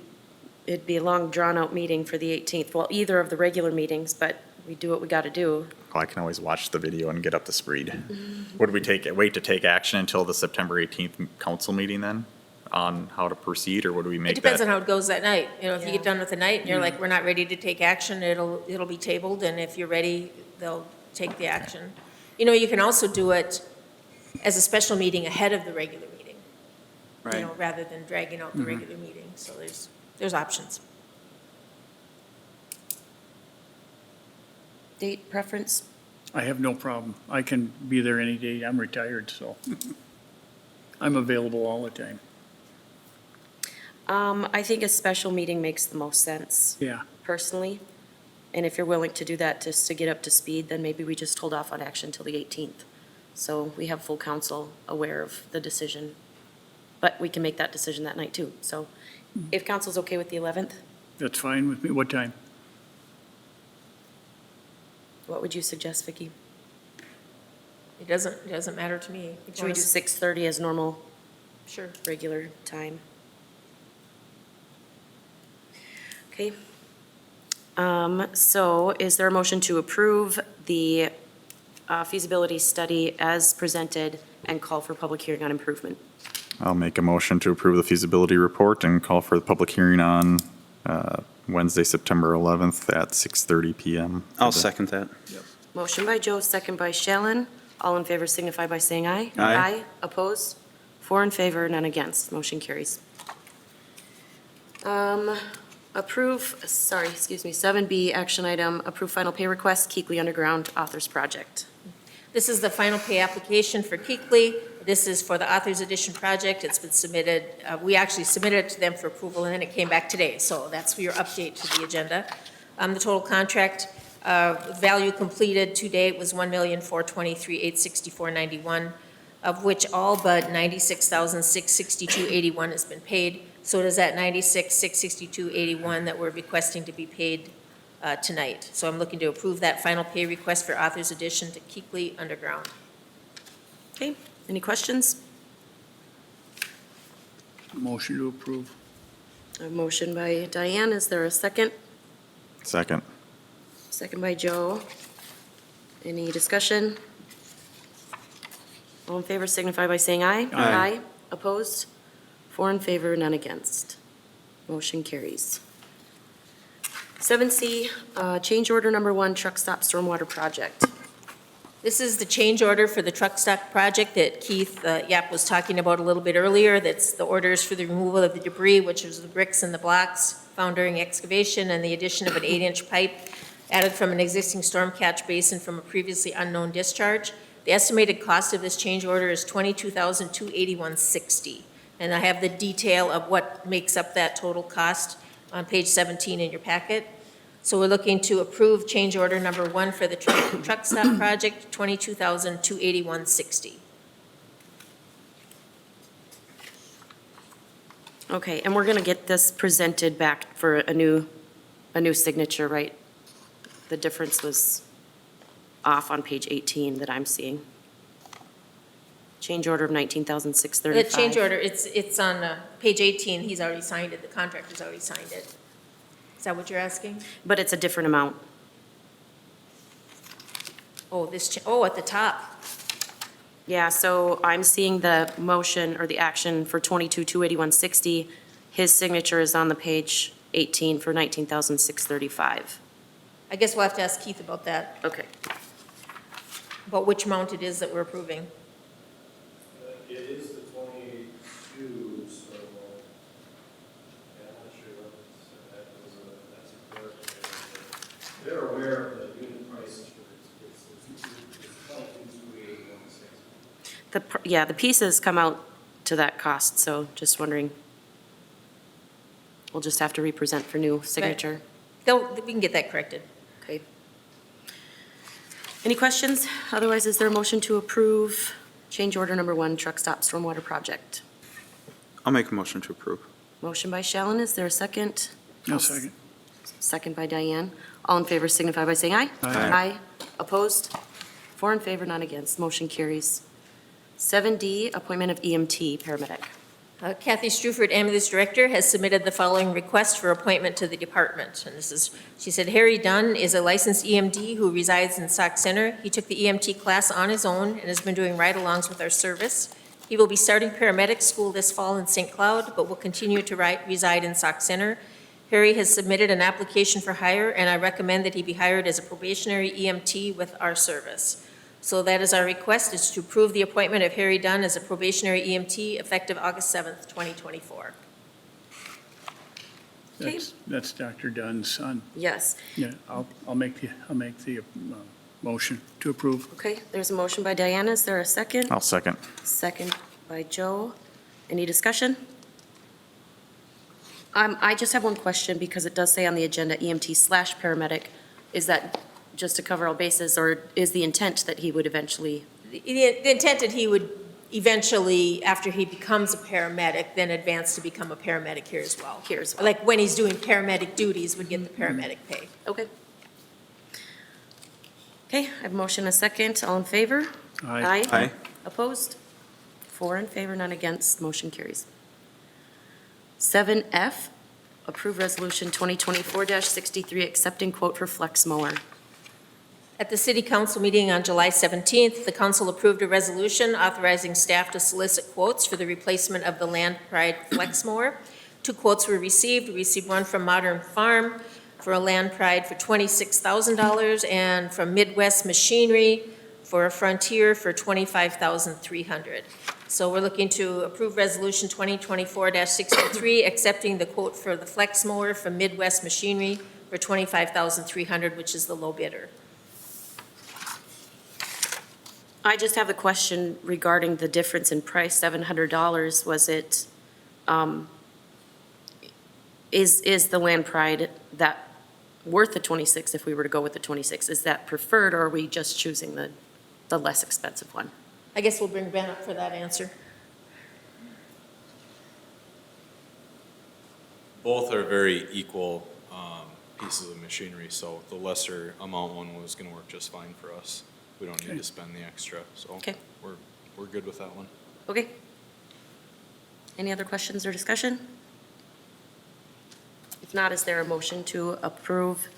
a long, drawn-out meeting for the 18th. Well, either of the regular meetings, but we do what we got to do. Well, I can always watch the video and get up to speed. Would we wait to take action until the September 18th council meeting then on how to proceed, or would we It make depends on that? how it goes that night. If you Yeah. get done with the night and you're like, we're not ready to take action, it'll be tabled, and if you're ready, they'll take the action. You can also do it as a special meeting ahead of the regular meeting, rather than dragging out the regular meeting. So there's options. Date preference? I have no problem. I can be there any day. I'm retired, so I'm available all the time. I think a special meeting makes the most sense, Yeah. personally. And if you're willing to do that just to get up to speed, then maybe we just hold off on action till the 18th. So we have full council aware of the decision. But we can make that decision that night too. So if council's okay with the 11th, That's fine with me. What time? what would you suggest, Vicki? It doesn't matter to me. Should we do 6:30 as normal, Sure. regular time? Okay. So is there a motion to approve the feasibility study as presented and call for public hearing on improvement? I'll make a motion to approve the feasibility report and call for the public hearing on Wednesday, September 11th at 6:30 PM. I'll second that. Motion by Joe, second by Shellen. All in favor signify by saying aye. Aye. Opposed? 4 in favor, none against. Motion carries. 7B, action item, approve final pay request, Keekly Underground Authors Project. This is the final pay application for Keekly. This is for the Authors Edition project. It's been submitted, we actually submitted it to them for approval, and then it came back today. So that's your update to the agenda. The total contract value completed to date was $1,423,864.91, of which all but $96,662.81 has been paid. So it is that $96,662.81 that we're requesting to be paid tonight. So I'm looking to approve that final pay request for Authors Edition to Keekly Underground. Okay, any questions? Motion to approve. A motion by Diane, is there a second? Second. Second by Joe. Any discussion? All in favor signify by saying aye. Aye. Opposed? 4 in favor, none against. Motion carries. 7C, change order number 1, truck stop stormwater project. This is the change order for the truck stop project that Keith Yap was talking about a little bit earlier. That's the orders for the removal of the debris, which is the bricks and the blocks found during excavation, and the addition of an 8-inch pipe added from an existing storm catch basin from a previously unknown discharge. The estimated cost of this change order is $22,281.60. And I have the detail of what makes up that total cost on page 17 in your packet. So we're looking to approve change order number 1 for the truck stop project, $22,281.60. Okay, and we're going to get this presented back for a new signature, right? The difference was off on page 18 that I'm seeing. Change order of The $19,635. change order, it's on page 18, he's already signed it, the contractor's already signed it. Is that what you're asking? But it's a different amount. Oh, at the top. Yeah, so I'm seeing the motion or the action for 22,281.60. His signature is on the page 18 for 19,635. I guess we'll have to ask Keith about that, Okay. about which amount it is that we're approving. It is the 22, so, yeah, I'm not sure what, that's a clarification. They're aware of the unit prices for it's 22,281.60. Yeah, the pieces come out to that cost, so just wondering. We'll just have to represent for new signature. We can get that corrected. Okay. Any questions? Otherwise, is there a motion to approve change order number 1, truck stop stormwater project? I'll make a motion to approve. Motion by Shellen, is there a second? No second. Second by Diane. All in favor signify by saying aye. Aye. Opposed? 4 in favor, none against. Motion carries. 7D, appointment of EMT paramedic. Kathy Struford, ambulance director, has submitted the following request for appointment to the department. And she said, Harry Dunn is a licensed EMT who resides in Sauk Center. He took the EMT class on his own and has been doing ride-alongs with our service. He will be starting paramedic school this fall in St. Cloud, but will continue to reside in Sauk Center. Harry has submitted an application for hire, and I recommend that he be hired as a probationary EMT with our service. So that is our request, is to approve the appointment of Harry Dunn as a probationary EMT effective August 7th, 2024. Okay. That's Dr. Dunn's son. Yes. Yeah, I'll make the motion to approve. Okay, there's a motion by Diana. Is there a second? I'll second. Second by Joe. Any discussion? I just have one question because it does say on the agenda EMT/paramedic. Is that just to cover all bases, or is the intent that he would eventually? The intent that he would eventually, after he becomes a paramedic, then advance to become a paramedic here as well. Here as well. Like when he's doing paramedic duties, would get the paramedic pay. Okay. Okay, I have a motion, a second. All in favor? Aye. Aye. Opposed? 4 in favor, none against. Motion carries. 7F, approve resolution 2024-63, accepting quote for flex mower. At the city council meeting on July 17th, the council approved a resolution authorizing staff to solicit quotes for the replacement of the Land Pride flex mower. 2 quotes were received. We received one from Modern Farm for a Land Pride for $26,000 and from Midwest Machinery for a Frontier for $25,300. So we're looking to approve resolution 2024-63, accepting the quote for the flex mower from Midwest Machinery for $25,300, which is the low bidder. I just have a question regarding the difference in price, $700. Was it, is the Land Pride that worth the 26 if we were to go with the 26? Is that preferred, or are we just choosing the less expensive one? I guess we'll bring Ben up for that answer. Both are very equal pieces of machinery, so the lesser amount one was going to work just fine for us. We don't need Okay. to spend the extra, so Okay. we're good with that one. Okay. Any other questions or discussion? If not, is there a motion to approve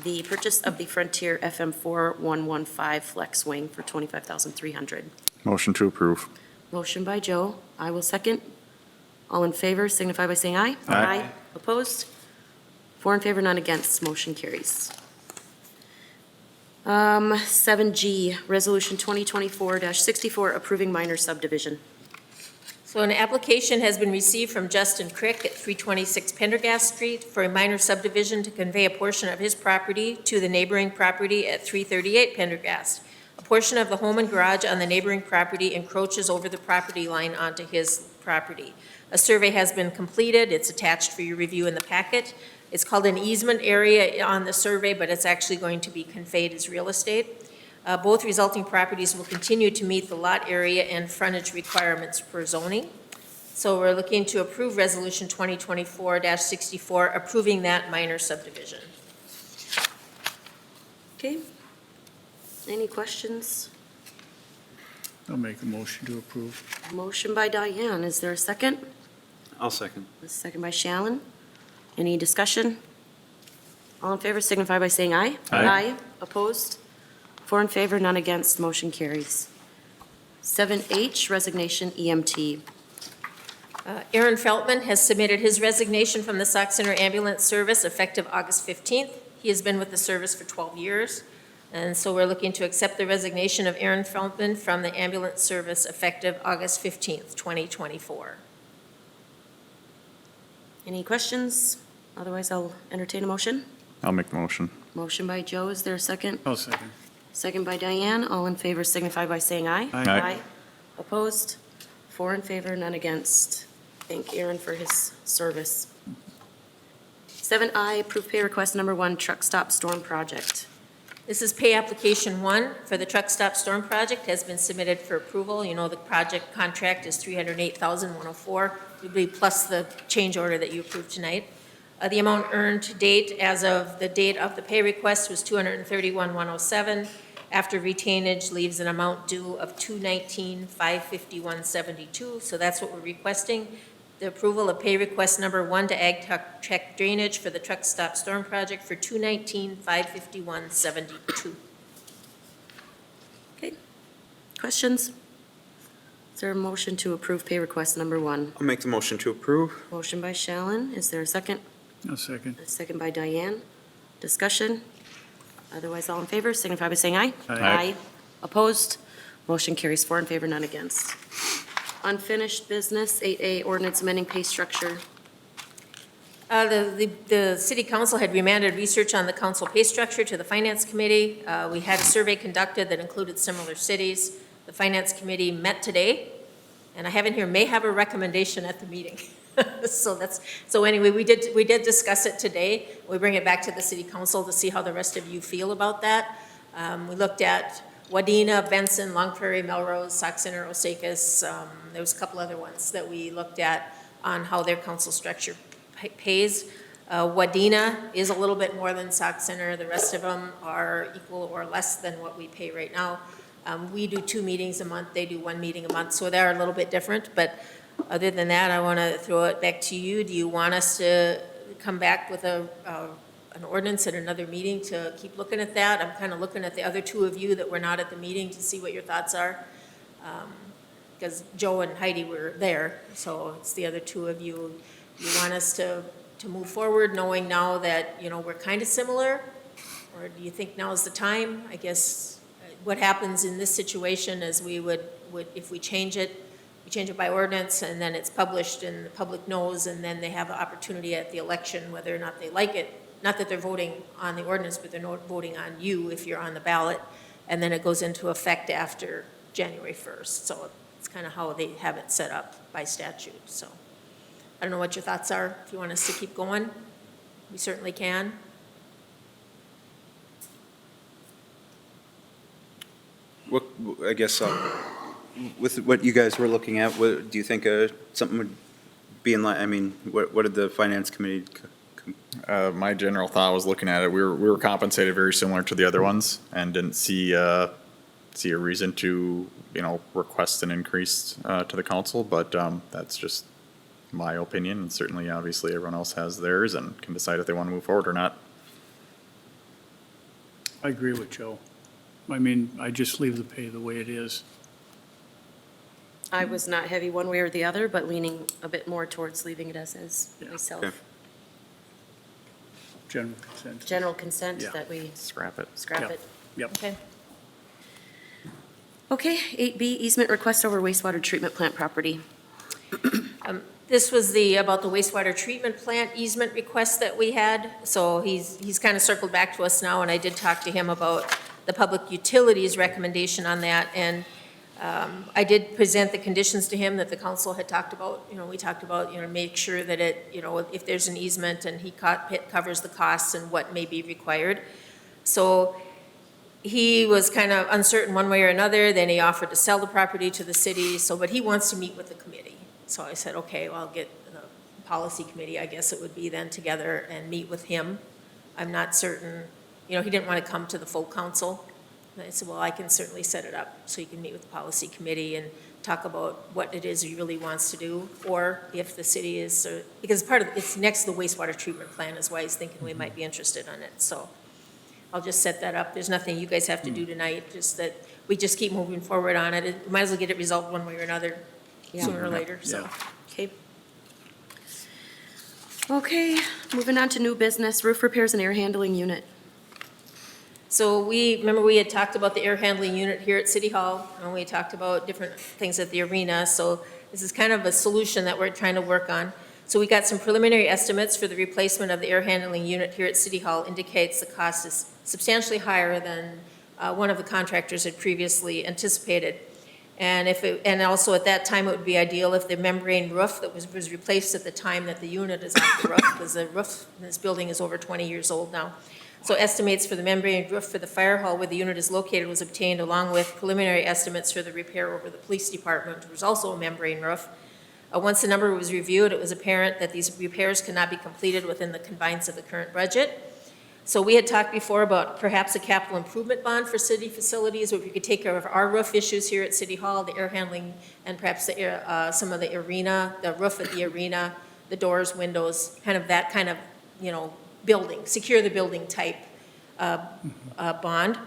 the purchase of the Frontier FM4115 Flex Wing for $25,300? Motion to approve. Motion by Joe. I will second. All in favor signify by saying aye. Aye. Opposed? 4 in favor, none against. Motion carries. 7G, Resolution 2024-64, approving minor subdivision. So an application has been received from Justin Crick at 326 Pendergast Street for a minor subdivision to convey a portion of his property to the neighboring property at 338 Pendergast. A portion of the home and garage on the neighboring property encroaches over the property line onto his property. A survey has been completed. It's attached for your review in the packet. It's called an easement area on the survey, but it's actually going to be conveyed as real estate. Both resulting properties will continue to meet the lot area and frontage requirements per zoning. So we're looking to approve Resolution 2024-64, approving that minor subdivision. Okay. Any questions? I'll make a motion to approve. Motion by Diane. Is there a second? I'll second. A second by Shallen. Any discussion? All in favor signify by saying aye. Aye. Opposed? 4 in favor, none against, motion carries. 7H, resignation EMT. Aaron Feltman has submitted his resignation from the Sauk Center Ambulance Service effective August 15th. He has been with the service for 12 years. And so we're looking to accept the resignation of Aaron Feltman from the ambulance service effective August 15th, 2024. Any questions? Otherwise, I'll entertain a motion. I'll make the motion. Motion by Joe, is there a second? I'll second. Second by Diane. All in favor signify by saying aye. Aye. Opposed? 4 in favor, none against. Thank Aaron for his service. 7I, approve pay request number 1, truck stop storm project. This is pay application 1 for the truck stop storm project has been submitted for approval. You know, the project contract is $308,104. It would be plus the change order that you approved tonight. The amount earned to date as of the date of the pay request was $231,107. After retainage leaves an amount due of $219,551.72. So that's what we're requesting. The approval of pay request number 1 to Ag Tech Drainage for the truck stop storm project for $219,551.72. Okay. Questions? Is there a motion to approve pay request number 1? I'll make the motion to approve. Motion by Shallen. Is there a second? I'll second. A second by Diane. Discussion? Otherwise, all in favor signify by saying aye. Aye. Opposed? Motion carries 4 in favor, none against. Unfinished business, 8A, ordinance amending pay structure. The city council had remanded research on the council pay structure to the finance committee. We had a survey conducted that included similar cities. The finance committee met today, and I have in here may have a recommendation at the meeting. So anyway, we did discuss it today. We bring it back to the city council to see how the rest of you feel about that. We looked at Wadena, Benson, Long Prairie, Melrose, Sauk Center, Osakis. There was a couple other ones that we looked at on how their council structure pays. Wadena is a little bit more than Sauk Center. The rest of them are equal or less than what we pay right now. We do 2 meetings a month. They do 1 meeting a month, so they are a little bit different. But other than that, I want to throw it back to you. Do you want us to come back with an ordinance at another meeting to keep looking at that? I'm kind of looking at the other 2 of you that were not at the meeting to see what your thoughts are. Because Joe and Heidi were there, so it's the other 2 of you. You want us to move forward knowing now that, you know, we're kind of similar? Or do you think now is the time? I guess what happens in this situation is we would if we change it by ordinance, and then it's published and the public knows, and then they have an opportunity at the election whether or not they like it. Not that they're voting on the ordinance, but they're not voting on you if you're on the ballot, and then it goes into effect after January 1st. So it's kind of how they have it set up by statute. So I don't know what your thoughts are. If you want us to keep going, we certainly can. What, I guess, with what you guys were looking at, what, do you think something would be in line? I mean, what did the finance committee? My general thought was looking at it, we were compensated very similar to the other ones and didn't see a reason to, you know, request an increase to the council, but that's just my opinion, and certainly obviously everyone else has theirs and can decide if they want to move forward or not. I agree with Joe. I mean, I just leave the pay the way it is. I was not heavy one way or the other, but leaning a bit more towards leaving it as is myself. Okay. General consent. General consent Yeah. that we Scrap it. scrap Yep. it. Yep. Okay. Okay, 8B, easement request over wastewater treatment plant property. This was about the wastewater treatment plant easement request that we had. So he's kind of circled back to us now, and I did talk to him about the public utilities recommendation on that. And I did present the conditions to him that the council had talked about. We talked about, make sure that if there's an easement and covers the costs and what may be required. So he was kind of uncertain one way or another. Then he offered to sell the property to the city. But he wants to meet with the committee. So I said, okay, well, I'll get the policy committee, I guess it would be then, together and meet with him. I'm not certain, he didn't want to come to the full council. And I said, well, I can certainly set it up so you can meet with the policy committee and talk about what it is he really wants to do, or if the city is, because it's next to the wastewater treatment plant is why he's thinking we might be interested in it. So I'll just set that up. There's nothing you guys have to do tonight, just that we just keep moving forward on it. We might as well get it resolved one way or another, sooner or later, so. Yeah. Okay. Okay, moving on to new business, roof repairs and air handling unit. So remember we had talked about the air handling unit here at City Hall, and we talked about different things at the arena. So this is kind of a solution that we're trying to work on. So we got some preliminary estimates for the replacement of the air handling unit here at City Hall. Indicates the cost is substantially higher than one of the contractors had previously anticipated. And also at that time, it would be ideal if the membrane roof that was replaced at the time that the unit is off the roof, because the roof in this building is over 20 years old now. So estimates for the membrane roof for the fire hall where the unit is located was obtained, along with preliminary estimates for the repair over the police department, which was also a membrane roof. Once the number was reviewed, it was apparent that these repairs cannot be completed within the confines of the current budget. So we had talked before about perhaps a capital improvement bond for city facilities, where we could take care of our roof issues here at City Hall, the air handling, and perhaps some of the arena, the roof at the arena, the doors, windows, kind of that kind of, building, secure the building type bond.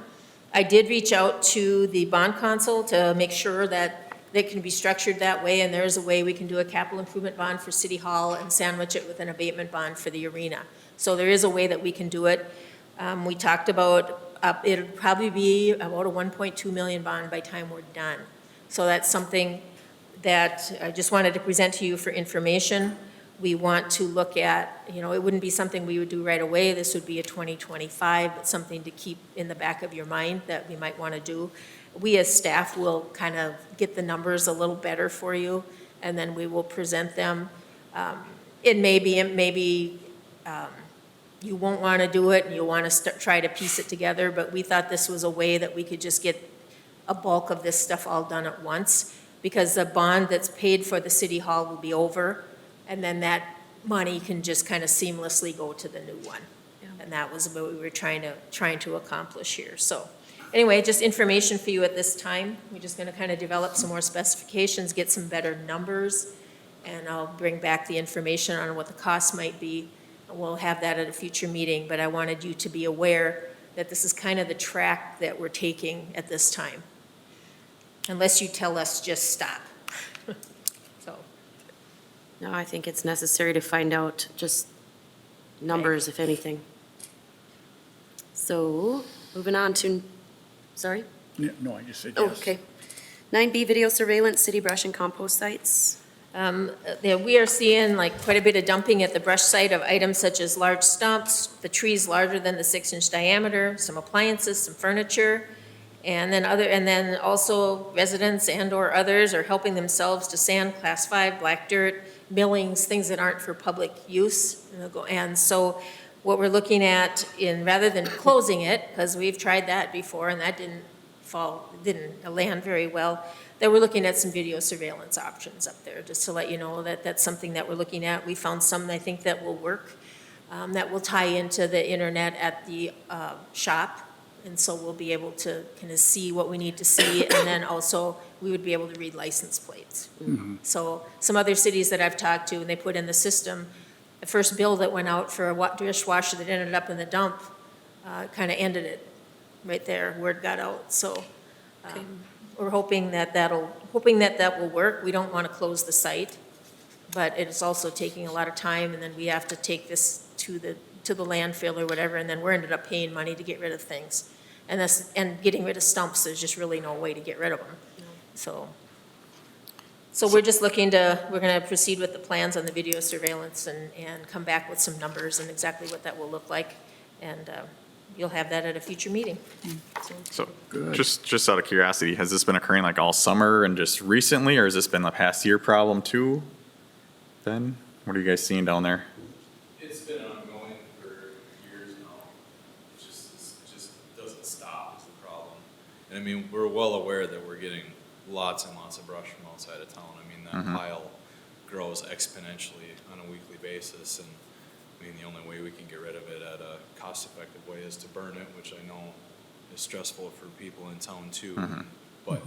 I did reach out to the bond council to make sure that they can be structured that way, and there's a way we can do a capital improvement bond for City Hall and sandwich it with an abatement bond for the arena. So there is a way that we can do it. We talked about, it'll probably be about a 1.2 million bond by time we're done. So that's something that I just wanted to present to you for information. We want to look at, it wouldn't be something we would do right away. This would be a 2025, but something to keep in the back of your mind that we might want to do. We as staff will kind of get the numbers a little better for you, and then we will present them. It may be you won't want to do it, and you'll want to try to piece it together, but we thought this was a way that we could just get a bulk of this stuff all done at once, because the bond that's paid for the City Hall will be over, and then that money can just kind of seamlessly go to the new one. Yeah. And that was what we were trying to accomplish here. So anyway, just information for you at this time. We're just going to kind of develop some more specifications, get some better numbers, and I'll bring back the information on what the cost might be. We'll have that at a future meeting, but I wanted you to be aware that this is kind of the track that we're taking at this time, unless you tell us just stop. So, No, I think it's necessary to find out just numbers, if anything. So, moving on to, sorry? No, I just said Oh, yes. okay. 9B, video surveillance, city brush and compost sites. we are seeing like quite a bit of dumping at the brush site of items such as large stumps, the trees larger than the 6-inch diameter, some appliances, some furniture, and then also residents and/or others are helping themselves to sand, class 5, black dirt, millings, things that aren't for public use. And so what we're looking at rather than closing it, because we've tried that before and that didn't land very well, that we're looking at some video surveillance options up there, just to let you know that that's something that we're looking at. We found some, I think, that will work, that will tie into the internet at the shop. And so we'll be able to kind of see what we need to see, and then also we would be able to read license plates. Mm-hmm. So some other cities that I've talked to, and they put in the system, the first bill that went out for a dishwasher that ended up in the dump kind of ended it right there, word got out. So we're hoping that that will work. We don't want to close the site, but it's also taking a lot of time, and then we have to take this to the landfill or whatever, and then we're ended up paying money to get rid of things. And getting rid of stumps, there's just really no way to get rid of them. So So we're just looking to, we're going to proceed with the plans on the video surveillance and come back with some numbers and exactly what that will look like. And you'll have that at a future meeting. So, Good. just out of curiosity, has this been occurring like all summer and just recently, or has this been the past year problem too? Then, what are you guys seeing down there? It's been ongoing for years now. It just doesn't stop is the problem. And I mean, we're well aware that we're getting lots and lots of brush from outside of town. I mean, that pile grows exponentially on a weekly basis. And I mean, the only way we can get rid of it at a cost-effective way is to burn it, which I know is stressful for people in town too. But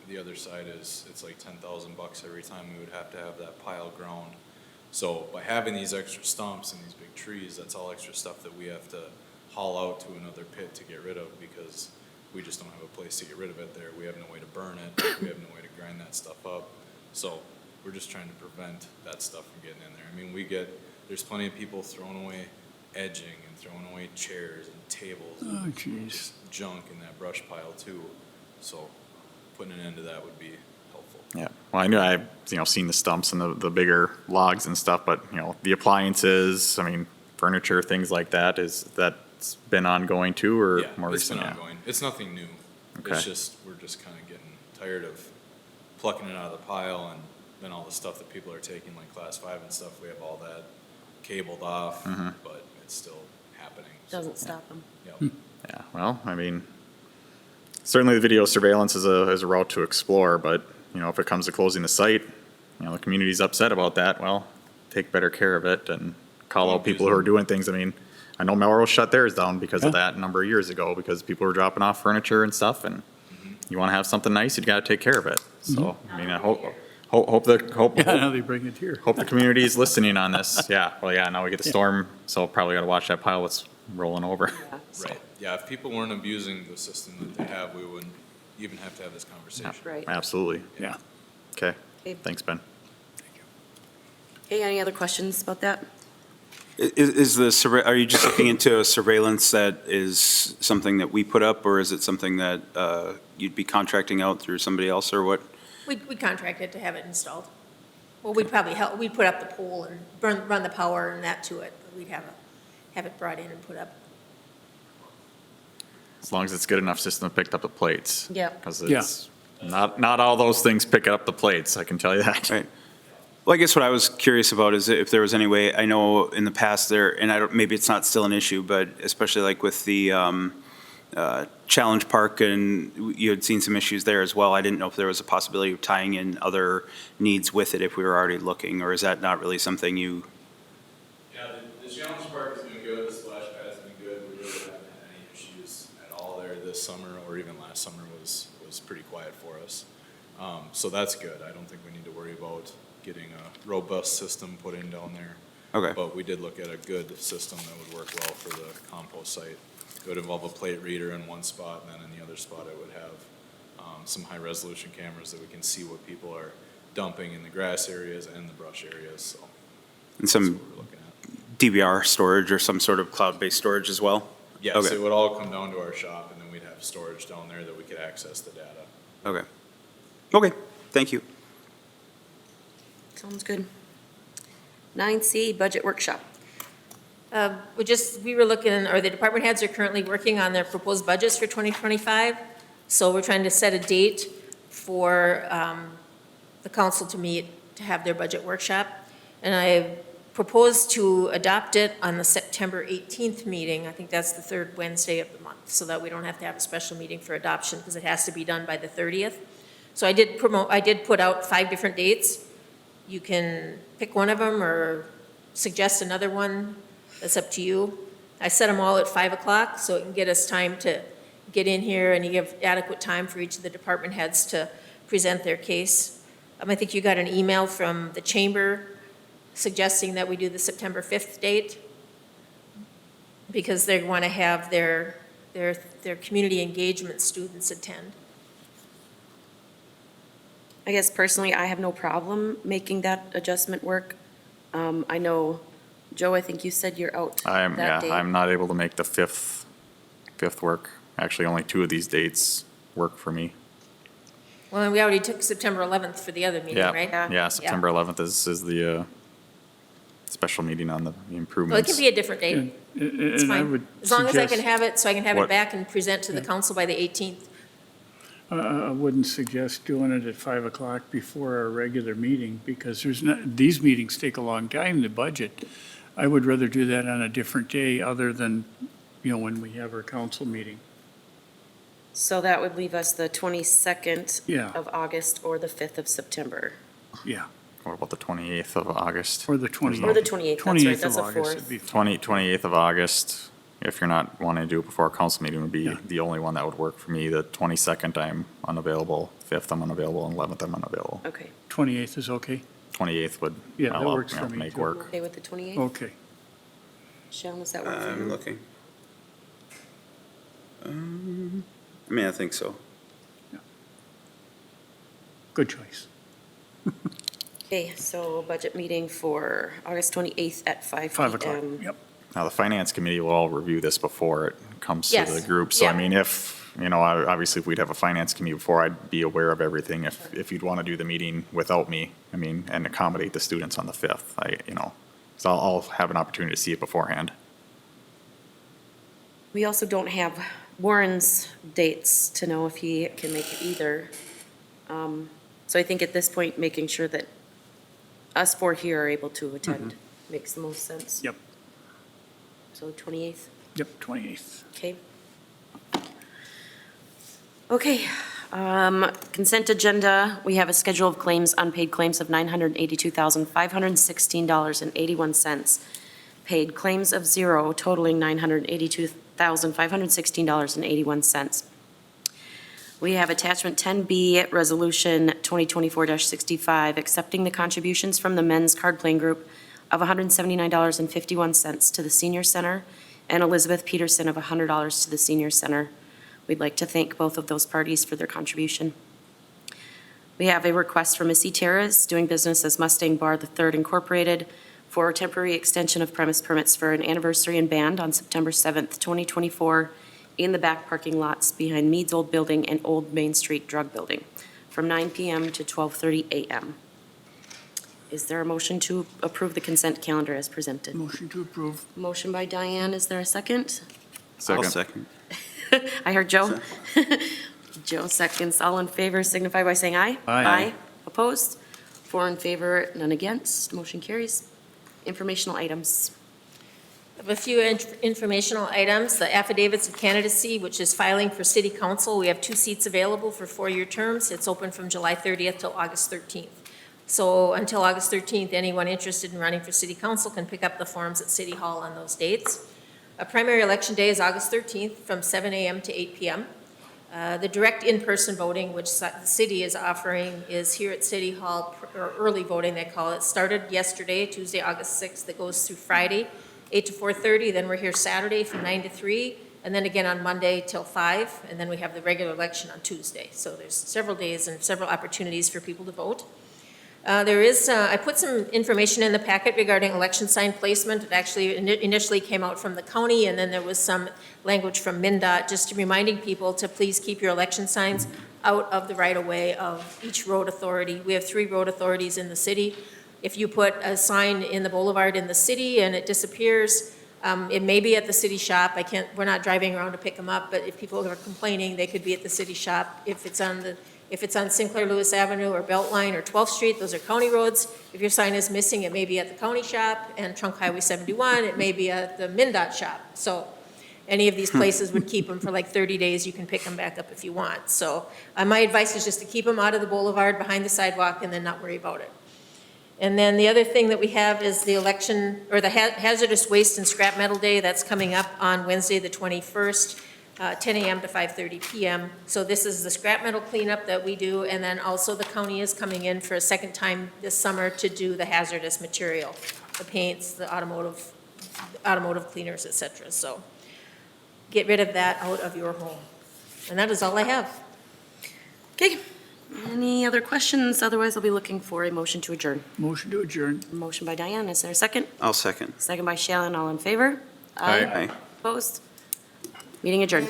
the other side is, it's like $10,000 every time we would have to have that pile ground. So by having these extra stumps and these big trees, that's all extra stuff that we have to haul out to another pit to get rid of because we just don't have a place to get rid of it there. We have no way to burn it. We have no way to grind that stuff up. So we're just trying to prevent that stuff from getting in there. I mean, there's plenty of people throwing away edging and throwing away chairs and tables Oh, and jeez. just junk in that brush pile too. So putting an end to that would be helpful. Yeah, well, I knew I've, seen the stumps and the bigger logs and stuff, but, the appliances, I mean, furniture, things like that, that's been ongoing too, or Yeah, more it's been recent? Yeah. ongoing. It's nothing new. Okay. It's just, we're just kind of getting tired of plucking it out of the pile and then all the stuff that people are taking, like class 5 and stuff, we have all that cabled off, but it's still happening. So, Doesn't stop them. yep. Yeah, well, I mean, certainly the video surveillance is a route to explore, but, if it comes to closing the site, the community's upset about that, well, take better care of it and call out people who are doing things. I mean, I know Melrose shut theirs down because of that a number of years ago, because people were dropping off furniture and stuff, and you want to have something nice, you got to take care of it. So, I mean, I hope Yeah, now they bring it here. the community is listening on this. Yeah, well, yeah, now we get the storm, so probably got to watch that pile that's rolling over. Right. Yeah, if people weren't abusing the system that they have, we wouldn't even have to have this conversation. Right. Absolutely. Yeah. Okay, Okay. thanks, Ben. Okay, any other questions about that? Are you just looking into a surveillance that is something that we put up, or is it something that you'd be contracting out through somebody else, or what? We contracted to have it installed. Well, we'd probably help, we'd put up the pole and run the power and that to it, but we'd have it brought in and put up. As long as it's good enough system to pick up the plates. Yep. Because it's, not all those things pick up the plates, I can tell you that. Right. Well, I guess what I was curious about is if there was any way, I know in the past there, and I don't, maybe it's not still an issue, but especially like with the Challenge Park, and you had seen some issues there as well. I didn't know if there was a possibility of tying in other needs with it if we were already looking, or is that not really something you? Yeah, the Challenge Park has been good, the splash pad has been good, we really haven't had any issues at all there this summer, or even last summer was pretty quiet for us. So that's good, I don't think we need to worry about getting a robust system put in down there. Okay. But we did look at a good system that would work well for the compost site. It would involve a plate reader in one spot, and then in the other spot it would have some high-resolution cameras that we can see what people are dumping in the grass areas and the brush areas, so. And That's some what we're looking at. DVR storage or some sort of cloud-based storage as well? Yes, Okay. it would all come down to our shop, and then we'd have storage down there that we could access the data. Okay. Okay, thank you. Sounds good. 9C, budget workshop. We were looking, or the department heads are currently working on their proposed budgets for 2025. So we're trying to set a date for the council to meet to have their budget workshop. And I proposed to adopt it on the September 18th meeting. I think that's the third Wednesday of the month, so that we don't have to have a special meeting for adoption because it has to be done by the 30th. So I did put out 5 different dates. You can pick one of them or suggest another one. That's up to you. I set them all at 5 o'clock, so it can get us time to get in here and you give adequate time for each of the department heads to present their case. I think you got an email from the chamber suggesting that we do the September 5th date because they want to have their community engagement students attend. I guess personally, I have no problem making that adjustment work. I know, Joe, I think you said you're out that day. I'm not able to make the fifth work. Actually, only 2 of these dates work for me. Well, we already took September 11th for the other meeting, Yeah, right? yeah, September 11th is the special meeting on the Well, it improvements. can be a different date. It's And I fine. would As long as I can suggest, have it, so I can have it What- back and present to the council by the 18th. I wouldn't suggest doing it at 5 o'clock before our regular meeting, because there's not, these meetings take a long time, the budget. I would rather do that on a different day, other than, when we have our council meeting. So that would leave us the 22nd Yeah. of August or the 5th of September. Yeah, What about the 28th of August? or the 28th. Or the 28th, that's right, 28th that's of a August fourth. would be fine. 28th of August, if you're not wanting to do it before our council meeting, would be Yeah. the only one that would work for me. The 22nd, I'm unavailable. 5th, I'm unavailable, and 11th, I'm unavailable. Okay. 28th is okay? 28th would Yeah, that allow, works for me, make too. work. Okay with the 28th? Okay. Sean, does that work for I'm you? looking. I think so. Good choice. Okay, so budget meeting for August 28th at 5 5 o'clock, p.m. yep. Now, the finance committee will all review this before it comes to Yes. the group. So I Yeah. mean, obviously, if we'd have a finance committee before, I'd be aware of everything. If you'd want to do the meeting without me, and accommodate the students on the 5th, so I'll have an opportunity to see it beforehand. We also don't have Warren's dates to know if he can make it either. So I think at this point, making sure that us four here are able to attend makes the most sense. Yep, So 28th, yep, 28th. okay. Okay, consent agenda, we have a schedule of claims, unpaid claims of $982,516.81. Paid claims of zero totaling $982,516.81. We have attachment 10B, Resolution 2024-65, accepting the contributions from the men's card playing group of $179.51 to the senior center, and Elizabeth Peterson of $100 to the senior center. We'd like to thank both of those parties for their contribution. We have a request from Missy Terrace, doing business as Mustang Bar III Incorporated, for a temporary extension of premise permits for an anniversary and band on September 7th, 2024, in the back parking lots behind Mead's Old Building and Old Main Street Drug Building, from 9 p.m. to 12:30 a.m. Is there a motion to approve the consent calendar as presented? Motion to approve. Motion by Diane, is there a second? I'll Second. second. I heard Joe. Joe seconds. All in favor signify by saying aye. Aye. Opposed? 4 in favor, none against. Motion carries. Informational items. I have a few informational items. The affidavits of candidacy, which is filing for city council. We have 2 seats available for 4-year terms. It's open from July 30th till August 13th. So until August 13th, anyone interested in running for city council can pick up the forms at City Hall on those dates. A primary election day is August 13th from 7 a.m. to 8 p.m. The direct in-person voting, which the city is offering, is here at City Hall, or early voting they call it. Started yesterday, Tuesday, August 6th. It goes through Friday, 8 to 4:30. Then we're here Saturday from 9 to 3, and then again on Monday till 5, and then we have the regular election on Tuesday. So there's several days and several opportunities for people to vote. I put some information in the packet regarding election sign placement. It actually initially came out from the county, and then there was some language from MnDOT, just reminding people to please keep your election signs out of the right-of-way of each road authority. We have 3 road authorities in the city. If you put a sign in the boulevard in the city and it disappears, it may be at the city shop. We're not driving around to pick them up, but if people are complaining, they could be at the city shop. If it's on Sinclair Lewis Avenue or Beltline or 12th Street, those are county roads. If your sign is missing, it may be at the county shop, and Trunk Highway 71, it may be at the MnDOT shop. So any of these places would keep them for like 30 days. You can pick them back up if you want. So my advice is just to keep them out of the boulevard, behind the sidewalk, and then not worry about it. And then the other thing that we have is the election, or the Hazardous Waste and Scrap Metal Day. That's coming up on Wednesday, the 21st. 10 a.m. to 5:30 p.m. So this is the scrap metal cleanup that we do, and then also the county is coming in for a second time this summer to do the hazardous material, the paints, the automotive cleaners, et cetera. So get rid of that out of your home. And that is all I have. Okay, any other questions? Otherwise, I'll be looking for a motion to adjourn. Motion to adjourn. Motion by Diane, is there a second? I'll second. Second by Shailen, all in favor? Aye. Aye. Opposed? Meeting adjourned.